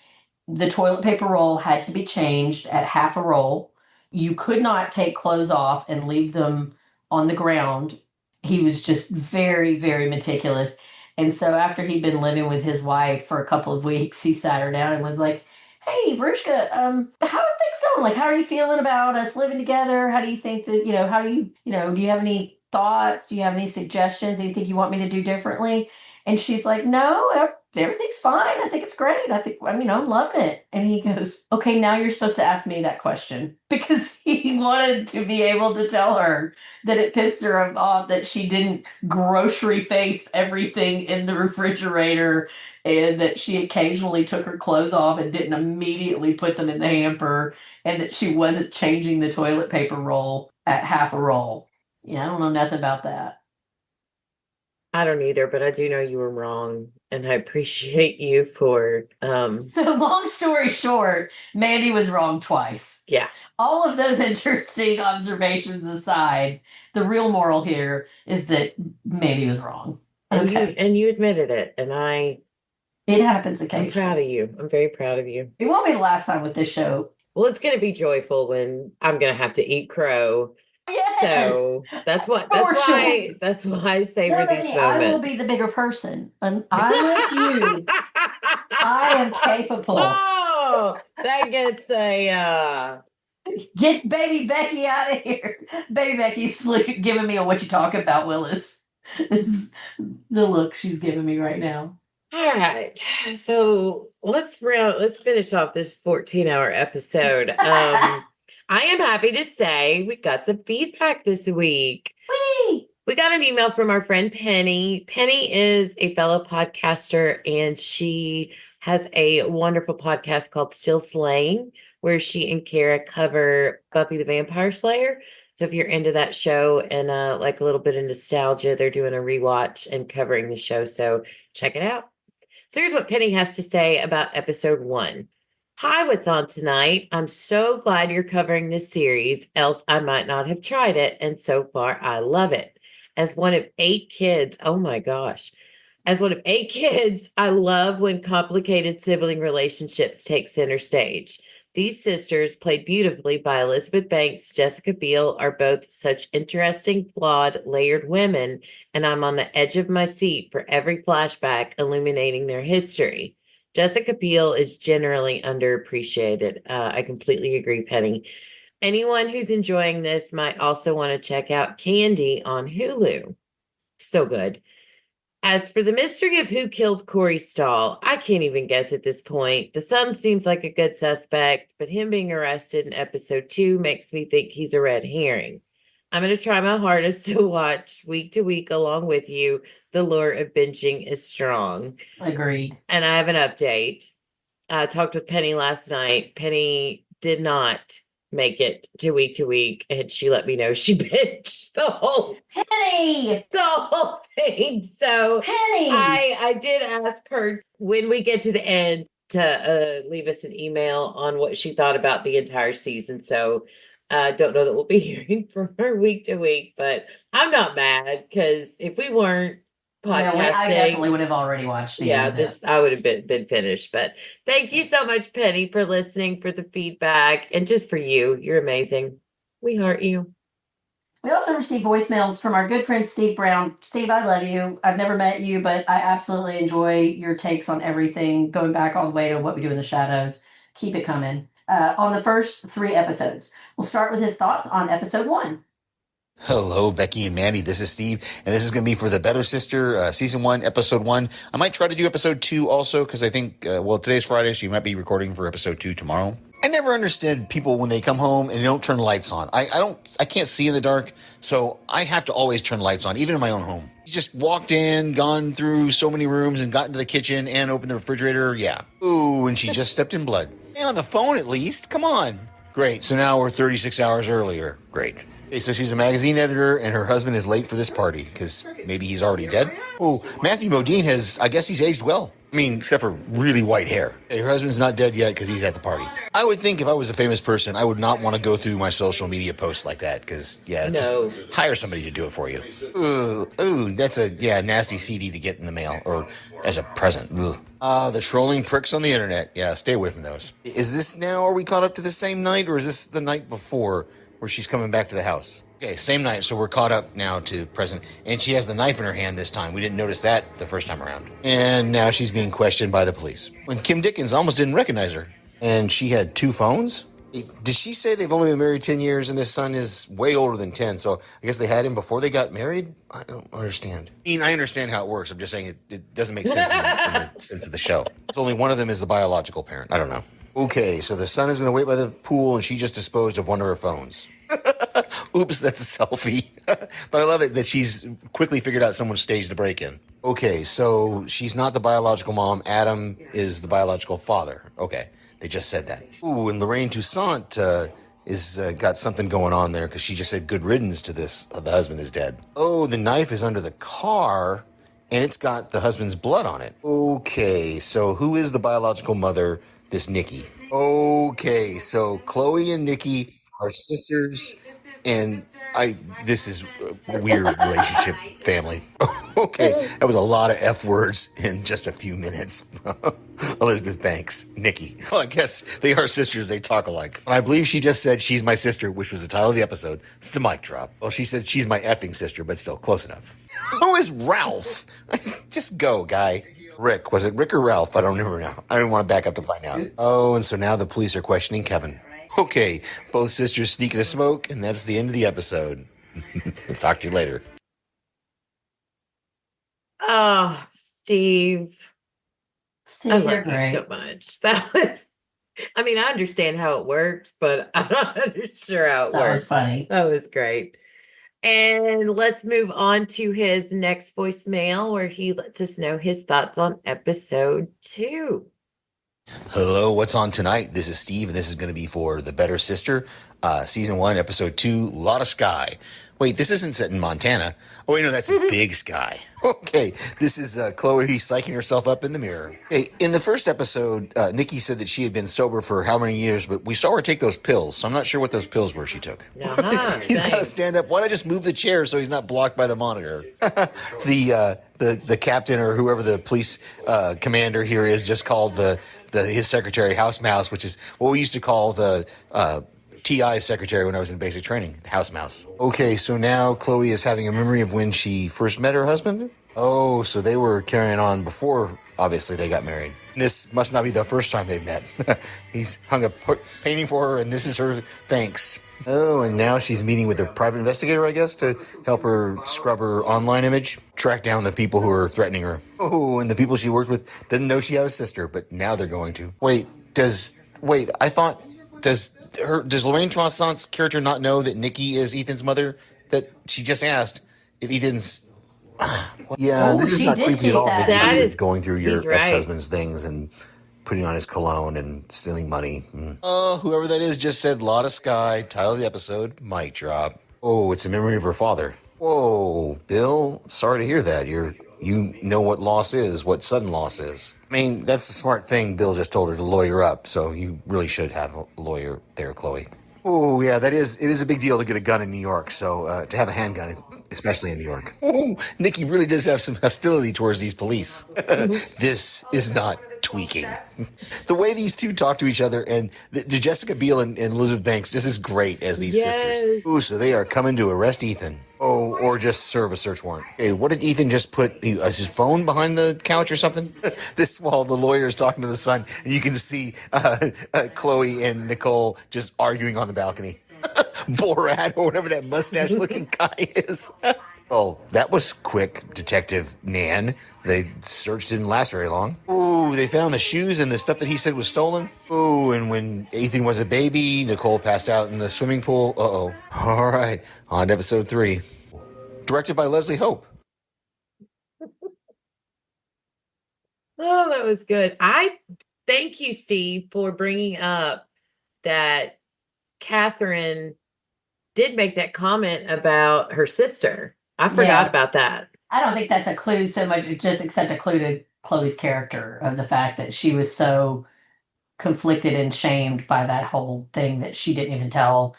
The toilet paper roll had to be changed at half a roll. You could not take clothes off and leave them on the ground. He was just very, very meticulous. And so after he'd been living with his wife for a couple of weeks, he sat her down and was like, "Hey, Vrishka, how are things going? Like, how are you feeling about us living together? How do you think that, how do do you have any thoughts? Do you have any suggestions? Anything you want me to do differently?" And she's like, "No, everything's fine. I think it's great. I'm loving it." And he goes, "Okay, now you're supposed to ask me that question," because he wanted to be able to tell her that it pissed her off that she didn't grocery face everything in the refrigerator and that she occasionally took her clothes off and didn't immediately put them in the hamper and that she wasn't changing the toilet paper roll at half a roll. Yeah, I don't know nothing about that. I don't either, but I do know you were wrong, and I appreciate you for So long story short, Mandy was wrong twice. yeah. All of those interesting observations aside, the real moral here is that Mandy was wrong. And you admitted it, and it happens I'm occasionally. proud of you. I'm very proud of you. It won't be the last time with this show. Well, it's going to be joyful when I'm going to have to eat crow. Yes! So that's why I savor these moments. I will be the bigger person, and I like you. I am capable. Oh, that gets a Get baby Becky out of here. Baby Becky's giving me a "what you talking about, Willis." This is the look she's giving me right now. All right. So let's finish off this 14-hour episode. I am happy to say we got some feedback this week. Whee! We got an email from our friend Penny. Penny is a fellow podcaster, and she has a wonderful podcast called Still Slaying, where she and Kara cover Buffy the Vampire Slayer. So if you're into that show and like a little bit of nostalgia, they're doing a rewatch and covering the show. So check it out. So here's what Penny has to say about episode 1. "Hi, what's on tonight? I'm so glad you're covering this series, else I might not have tried it, and so far I love it. As one of 8 kids, oh my gosh. As one of 8 kids, I love when complicated sibling relationships take center stage. These sisters, played beautifully by Elizabeth Banks, Jessica Biel, are both such interesting, flawed, layered women, and I'm on the edge of my seat for every flashback illuminating their history. Jessica Biel is generally underappreciated." I completely agree, Penny. Anyone who's enjoying this might also want to check out Candy on Hulu. So good. "As for the mystery of who killed Corey Stahl, I can't even guess at this point. The son seems like a good suspect, but him being arrested in episode 2 makes me think he's a red herring. I'm going to try my hardest to watch week to week along with you. The lure of binging is strong." Agreed. And I have an update. I talked with Penny last night. Penny did not make it to week, and she let me know she binged the whole thing. So Penny! I did ask her when we get to the end to leave us an email on what she thought about the entire season. So I don't know that we'll be hearing from her week to week, but I'm not mad because if we weren't podcasting, I definitely would have already watched the end of it. I would have been finished. But thank you so much, Penny, for listening, for the feedback, and just for you. You're amazing. We heart you. We also received voicemails from our good friend Steve Brown. Steve, I love you. I've never met you, but I absolutely enjoy your takes on everything, going back all the way to What We Do in the Shadows. Keep it coming. On the first 3 episodes. We'll start with his thoughts on episode 1. Hello, Becky and Mandy. This is Steve, and this is going to be for The Better Sister, Season 1, Episode 1. I might try to do Episode 2 also, because I think, today's Friday, so you might be recording for Episode 2 tomorrow. I never understood people when they come home and they don't turn lights on. I can't see in the dark, so I have to always turn lights on, even in my own home. You just walked in, gone through so many rooms, and got into the kitchen and opened the refrigerator. Yeah. Ooh, and she just stepped in blood. Hey, on the phone at least. Come on. Great. So now we're 36 hours earlier. Great. Okay, so she's a magazine editor, and her husband is late for this party, because maybe he's already dead. Oh, Matthew Modine I guess he's aged well. I mean, except for really white hair. Hey, her husband's not dead yet because he's at the party. I would think if I was a famous person, I would not want to go through my social media posts like that, because, just hire somebody to do it for you. Ooh, that's a nasty CD to get in the mail, or as a present. The trolling pricks on the internet. Yeah, stay away from those. Is this now, are we caught up to the same night, or is this the night before where she's coming back to the house? Okay, same night, so we're caught up now to present. And she has the knife in her hand this time. We didn't notice that the first time around. And now she's being questioned by the police. When Kim Dickens almost didn't recognize her. And she had 2 phones? Did she say they've only been married 10 years and this son is way older than 10? So I guess they had him before they got married? I don't understand. I mean, I understand how it works. I'm just saying it doesn't make sense in the sense of the show. It's only one of them is the biological parent. I don't know. Okay, so the son is going to wait by the pool and she just disposed of one of her phones. Oops, that's a selfie. But I love it that she's quickly figured out someone staged the break-in. Okay, so she's not the biological mom. Adam is the biological father. Okay, they just said that. Ooh, and Lorraine Toussaint is got something going on there because she just said good riddance to this. The husband is dead. Oh, the knife is under the car, and it's got the husband's blood on it. Okay, so who is the biological mother? This Nikki. Okay, so Chloe and Nikki are sisters, and this is a weird relationship family. Okay, that was a lot of F words in just a few minutes. Elizabeth Banks, Nikki. Well, I guess they are sisters, they talk alike. I believe she just said she's my sister, which was the title of the episode. It's a mic drop. Well, she said she's my effing sister, but still close enough. Who is Ralph? Just go, guy. Rick. Was it Rick or Ralph? I don't remember now. I don't want to back up to find out. Oh, and so now the police are questioning Kevin. Okay, both sisters sneaking a smoke, and that's the end of the episode. Talk to you later. Oh, Steve. I Steve, you're love you great. so much. That was, I mean, I understand how it works, but I'm not sure how it That works. was funny. That was great. And let's move on to his next voicemail where he lets us know his thoughts on episode 2. Hello, what's on tonight? This is Steve, and this is going to be for The Better Sister, Season 1, Episode 2, Lotta Sky. Wait, this isn't set in Montana. Oh, wait, no, that's Big Sky. Okay, this is Chloe psyching herself up in the mirror. Hey, in the first episode, Nikki said that she had been sober for how many years, but we saw her take those pills, so I'm not sure what those pills were she took. He's got to stand up. Why not just move the chair so he's not blocked by the monitor? The captain or whoever the police commander here is just called his secretary House Mouse, which is what we used to call the TI secretary when I was in basic training, the House Mouse. Okay, so now Chloe is having a memory of when she first met her husband? Oh, so they were carrying on before, obviously, they got married. This must not be the first time they've met. He's hung a painting for her, and this is her thanks. Oh, and now she's meeting with a private investigator, I guess, to help her scrub her online image, track down the people who are threatening her. Oh, and the people she worked with didn't know she had a sister, but now they're going to. Does Lorraine Toussaint's character not know that Nikki is Ethan's mother? That she just asked if Ethan's... Yeah, this is not creepy at all. That is going through your ex-husband's things and putting on his cologne and stealing money. Oh, whoever that is just said Lotta Sky, title of the episode, mic drop. Oh, it's a memory of her father. Whoa, Bill, sorry to hear that. You know what loss is, what sudden loss is. I mean, that's the smart thing Bill just told her to lawyer up, so you really should have a lawyer there, Chloe. Oh, yeah, it is a big deal to get a gun in New York, so to have a handgun, especially in New York. Oh, Nikki really does have some hostility towards these police. This is not tweaking. The way these two talk to each other, and Jessica Biel and Elizabeth Banks, this is great as these sisters. Ooh, so they are coming to arrest Ethan. Oh, or just serve a search warrant. Hey, what did Ethan just put? His phone behind the couch or something? This while the lawyer is talking to the son, and you can see Chloe and Nicole just arguing on the balcony. Borat or whatever that mustache-looking guy is. Oh, that was quick, Detective Nan. The search didn't last very long. Ooh, they found the shoes and the stuff that he said was stolen. Ooh, and when Ethan was a baby, Nicole passed out in the swimming pool. Uh-oh. All right, on to episode 3. Directed by Leslie Hope. Oh, that was good. I thank you, Steve, for bringing up that Catherine did make that comment about her sister. I forgot about that. I don't think that's a clue so much, just except a clue to Chloe's character of the fact that she was so conflicted and shamed by that whole thing that she didn't even tell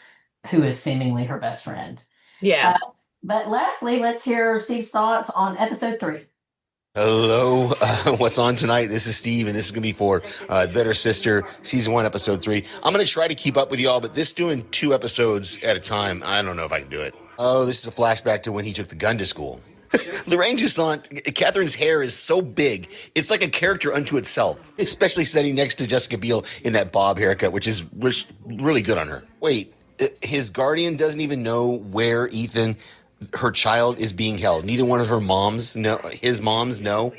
who is seemingly her best friend. Yeah. But lastly, let's hear Steve's thoughts on episode 3. Hello, what's on tonight? This is Steve, and this is going to be for Better Sister, Season 1, Episode 3. I'm going to try to keep up with y'all, but this doing 2 episodes at a time, I don't know if I can do it. Oh, this is a flashback to when he took the gun to school. Lorraine Toussaint, Catherine's hair is so big, it's like a character unto itself, especially sitting next to Jessica Biel in that bob haircut, which is really good on her. Wait, his guardian doesn't even know where Ethan, her child, is being held. Neither one of her moms know. His moms know.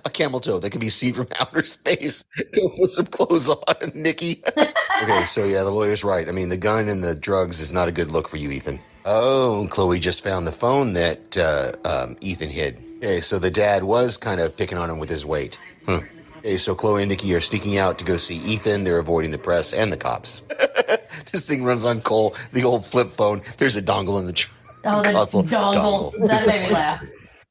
A camel toe that can be seen from outer space. Go put some clothes on, Nikki. Okay, so yeah, the lawyer's right. I mean, the gun and the drugs is not a good look for you, Ethan. Oh, Chloe just found the phone that Ethan hid. Okay, so the dad was kind of picking on him with his weight. Okay, so Chloe and Nikki are sneaking out to go see Ethan. They're avoiding the press and the cops. This thing runs on coal, the old flip phone. There's a dongle in the console. Dongle. That made me laugh.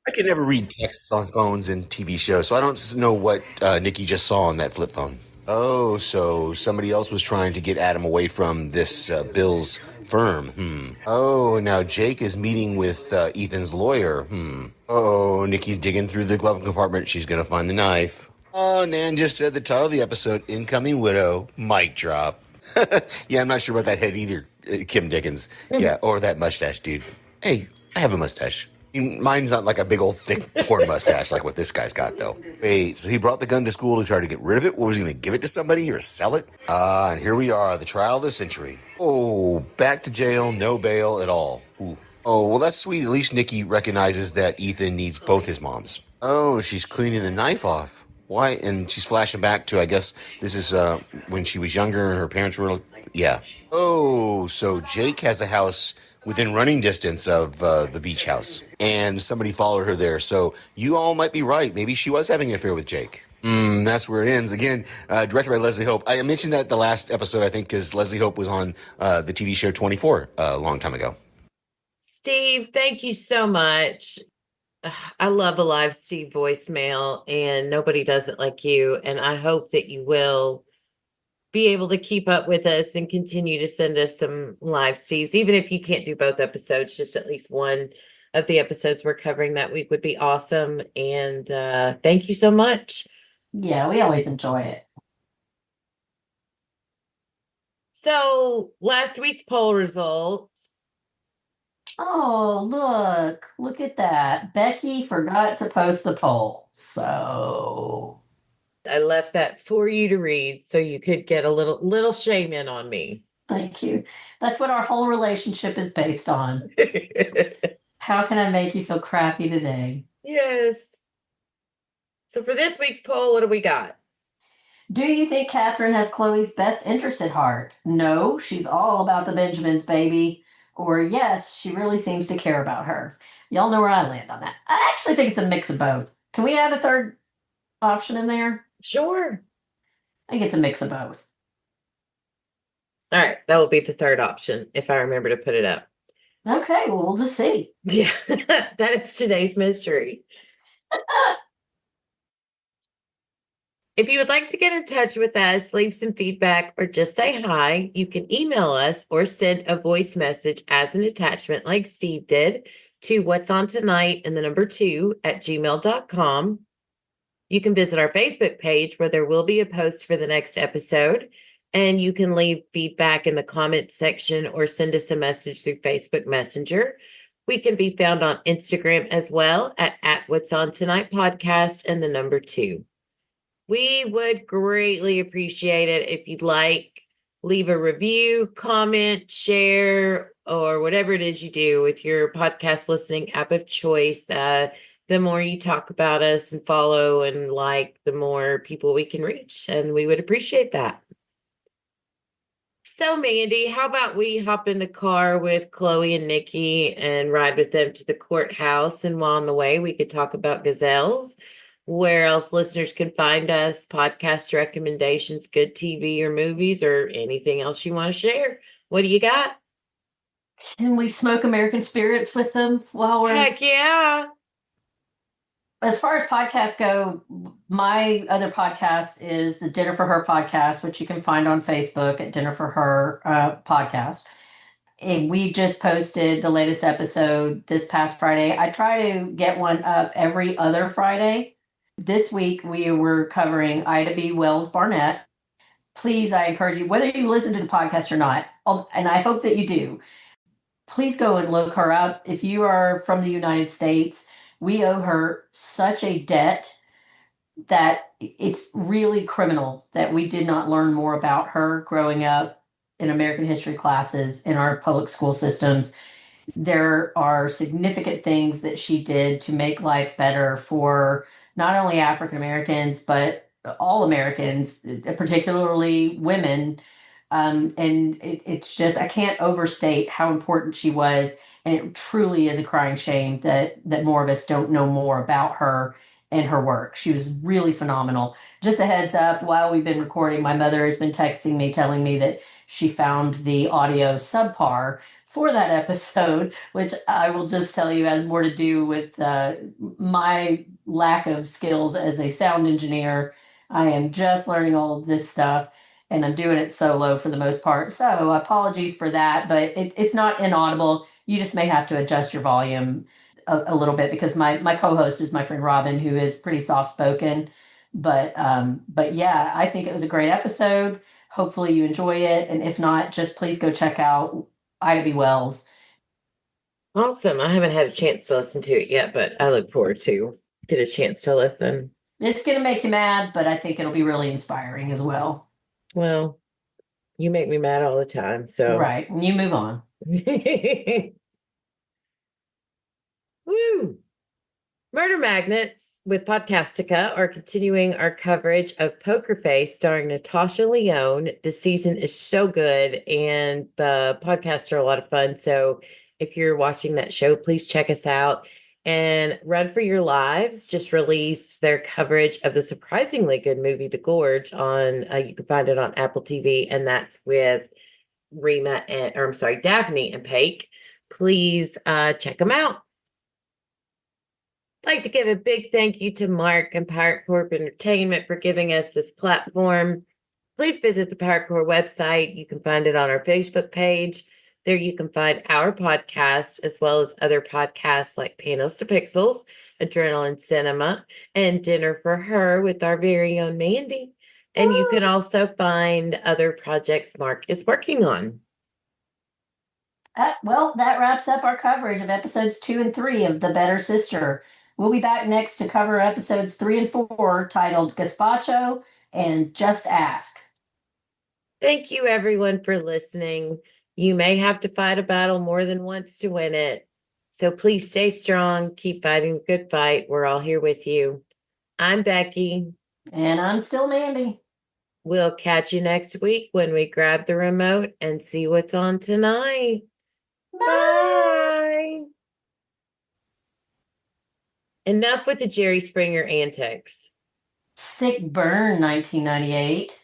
I can never read text on phones and TV shows, so I don't know what Nikki just saw on that flip phone. Oh, so somebody else was trying to get Adam away from this Bill's firm. Oh, now Jake is meeting with Ethan's lawyer. Oh, Nikki's digging through the glove compartment. She's going to find the knife. Oh, Nan just said the title of the episode, Incoming Widow. Mic drop. Yeah, I'm not sure about that head either, Kim Dickens. Yeah, or that mustache, dude. Hey, I have a mustache. Mine's not like a big old thick porn mustache like what this guy's got, though. Wait, so he brought the gun to school to try to get rid of it? What, was he going to give it to somebody or sell it? And here we are, the trial of the century. Oh, back to jail, no bail at all. Ooh. Oh, well, that's sweet. At least Nikki recognizes that Ethan needs both his moms. Oh, she's cleaning the knife off. Why? And she's flashing back to, I guess, this is when she was younger and her parents were, yeah. Oh, so Jake has a house within running distance of the beach house. And somebody followed her there. So you all might be right. Maybe she was having an affair with Jake. That's where it ends. Again, directed by Leslie Hope. I mentioned that the last episode, I think, because Leslie Hope was on the TV show 24 a long time ago. Steve, thank you so much. I love a live Steve voicemail, and nobody does it like you. And I hope that you will be able to keep up with us and continue to send us some live Steves. Even if you can't do both episodes, just at least one of the episodes we're covering that week would be awesome. And thank you so much. Yeah, we always enjoy it. So last week's poll results. Oh, look at that. Becky forgot to post the poll. So I left that for you to read so you could get a little shame in on me. thank you. That's what our whole relationship is based on. How can I make you feel crappy today? Yes. So for this week's poll, what do we got? Do you think Catherine has Chloe's best interest at heart? No, she's all about the Benjamins, baby. Or yes, she really seems to care about her. Y'all know where I land on that. I actually think it's a mix of both. Can we add a third option in there? Sure. I think it's a mix of both. All right. That will be the third option if I remember to put it up. Okay, well, we'll just see. Yeah, that is today's mystery. If you would like to get in touch with us, leave some feedback, or just say hi, you can email us or send a voice message as an attachment like Steve did to what's on tonight and the number 2 at gmail.com. You can visit our Facebook page where there will be a post for the next episode, and you can leave feedback in the comments section or send us a message through Facebook Messenger. We can be found on Instagram as well at What's On Tonight Podcast and the number 2. We would greatly appreciate it if you'd like, leave a review, comment, share, or whatever it is you do with your podcast listening app of choice. The more you talk about us and follow and like, the more people we can reach. And we would appreciate that. So, Mandy, how about we hop in the car with Chloe and Nikki and ride with them to the courthouse? And while on the way, we could talk about gazelles, where else listeners can find us, podcast recommendations, good TV or movies, or anything else you want to share. What do you got? Can we smoke American spirits with them while we're... Heck yeah. As far as podcasts go, my other podcast is the Dinner for Her podcast, which you can find on Facebook at Dinner for Her podcast. And we just posted the latest episode this past Friday. I try to get one up every other Friday. This week, we were covering Ida B. Wells Barnett. Please, I encourage you, whether you listen to the podcast or not, and I hope that you do, please go and look her up. If you are from the United States, we owe her such a debt that it's really criminal that we did not learn more about her growing up in American history classes in our public school systems. There are significant things that she did to make life better for not only African Americans, but all Americans, particularly women. And it's just, I can't overstate how important she was. And it truly is a crying shame that more of us don't know more about her and her work. She was really phenomenal. Just a heads up, while we've been recording, my mother has been texting me, telling me that she found the audio subpar for that episode, which I will just tell you has more to do with my lack of skills as a sound engineer. I am just learning all of this stuff, and I'm doing it solo for the most part. So apologies for that, but it's not inaudible. You just may have to adjust your volume a little bit, because my co-host is my friend Robin, who is pretty soft-spoken. But yeah, I think it was a great episode. Hopefully you enjoy it. And if not, just please go check out Ida B. Wells. Awesome. I haven't had a chance to listen to it yet, but I look forward to get a chance to listen. It's going to make you mad, but I think it'll be really inspiring as well. Well, you make me mad all the time, so. Right. And you move on. Woo! Murder Magnets with Podcastica are continuing our coverage of Poker Face starring Natasha Lyonne. This season is so good, and the podcasts are a lot of fun. So if you're watching that show, please check us out. And Run for Your Lives just released their coverage of the surprisingly good movie The Gorge on, you can find it on Apple TV, and that's with Daphne and Paik. Please check them out. I'd like to give a big thank you to Mark and Pirate Corp Entertainment for giving us this platform. Please visit the Pirate Corp website. You can find it on our Facebook page. There you can find our podcast, as well as other podcasts like Panels to Pixels, Adrenaline Cinema, and Dinner for Her with our very own Mandy. And you can also find other projects Mark is working on. Well, that wraps up our coverage of episodes 2 and 3 of The Better Sister. We'll be back next to cover episodes 3 and 4 titled Gazpacho and Just Ask. Thank you, everyone, for listening. You may have to fight a battle more than once to win it. So please stay strong. Keep fighting the good fight. We're all here with you. I'm Becky. And I'm still Mandy. We'll catch you next week when we grab the remote and see what's on tonight. Bye. Enough with the Jerry Springer antics. Sick burn, 1998.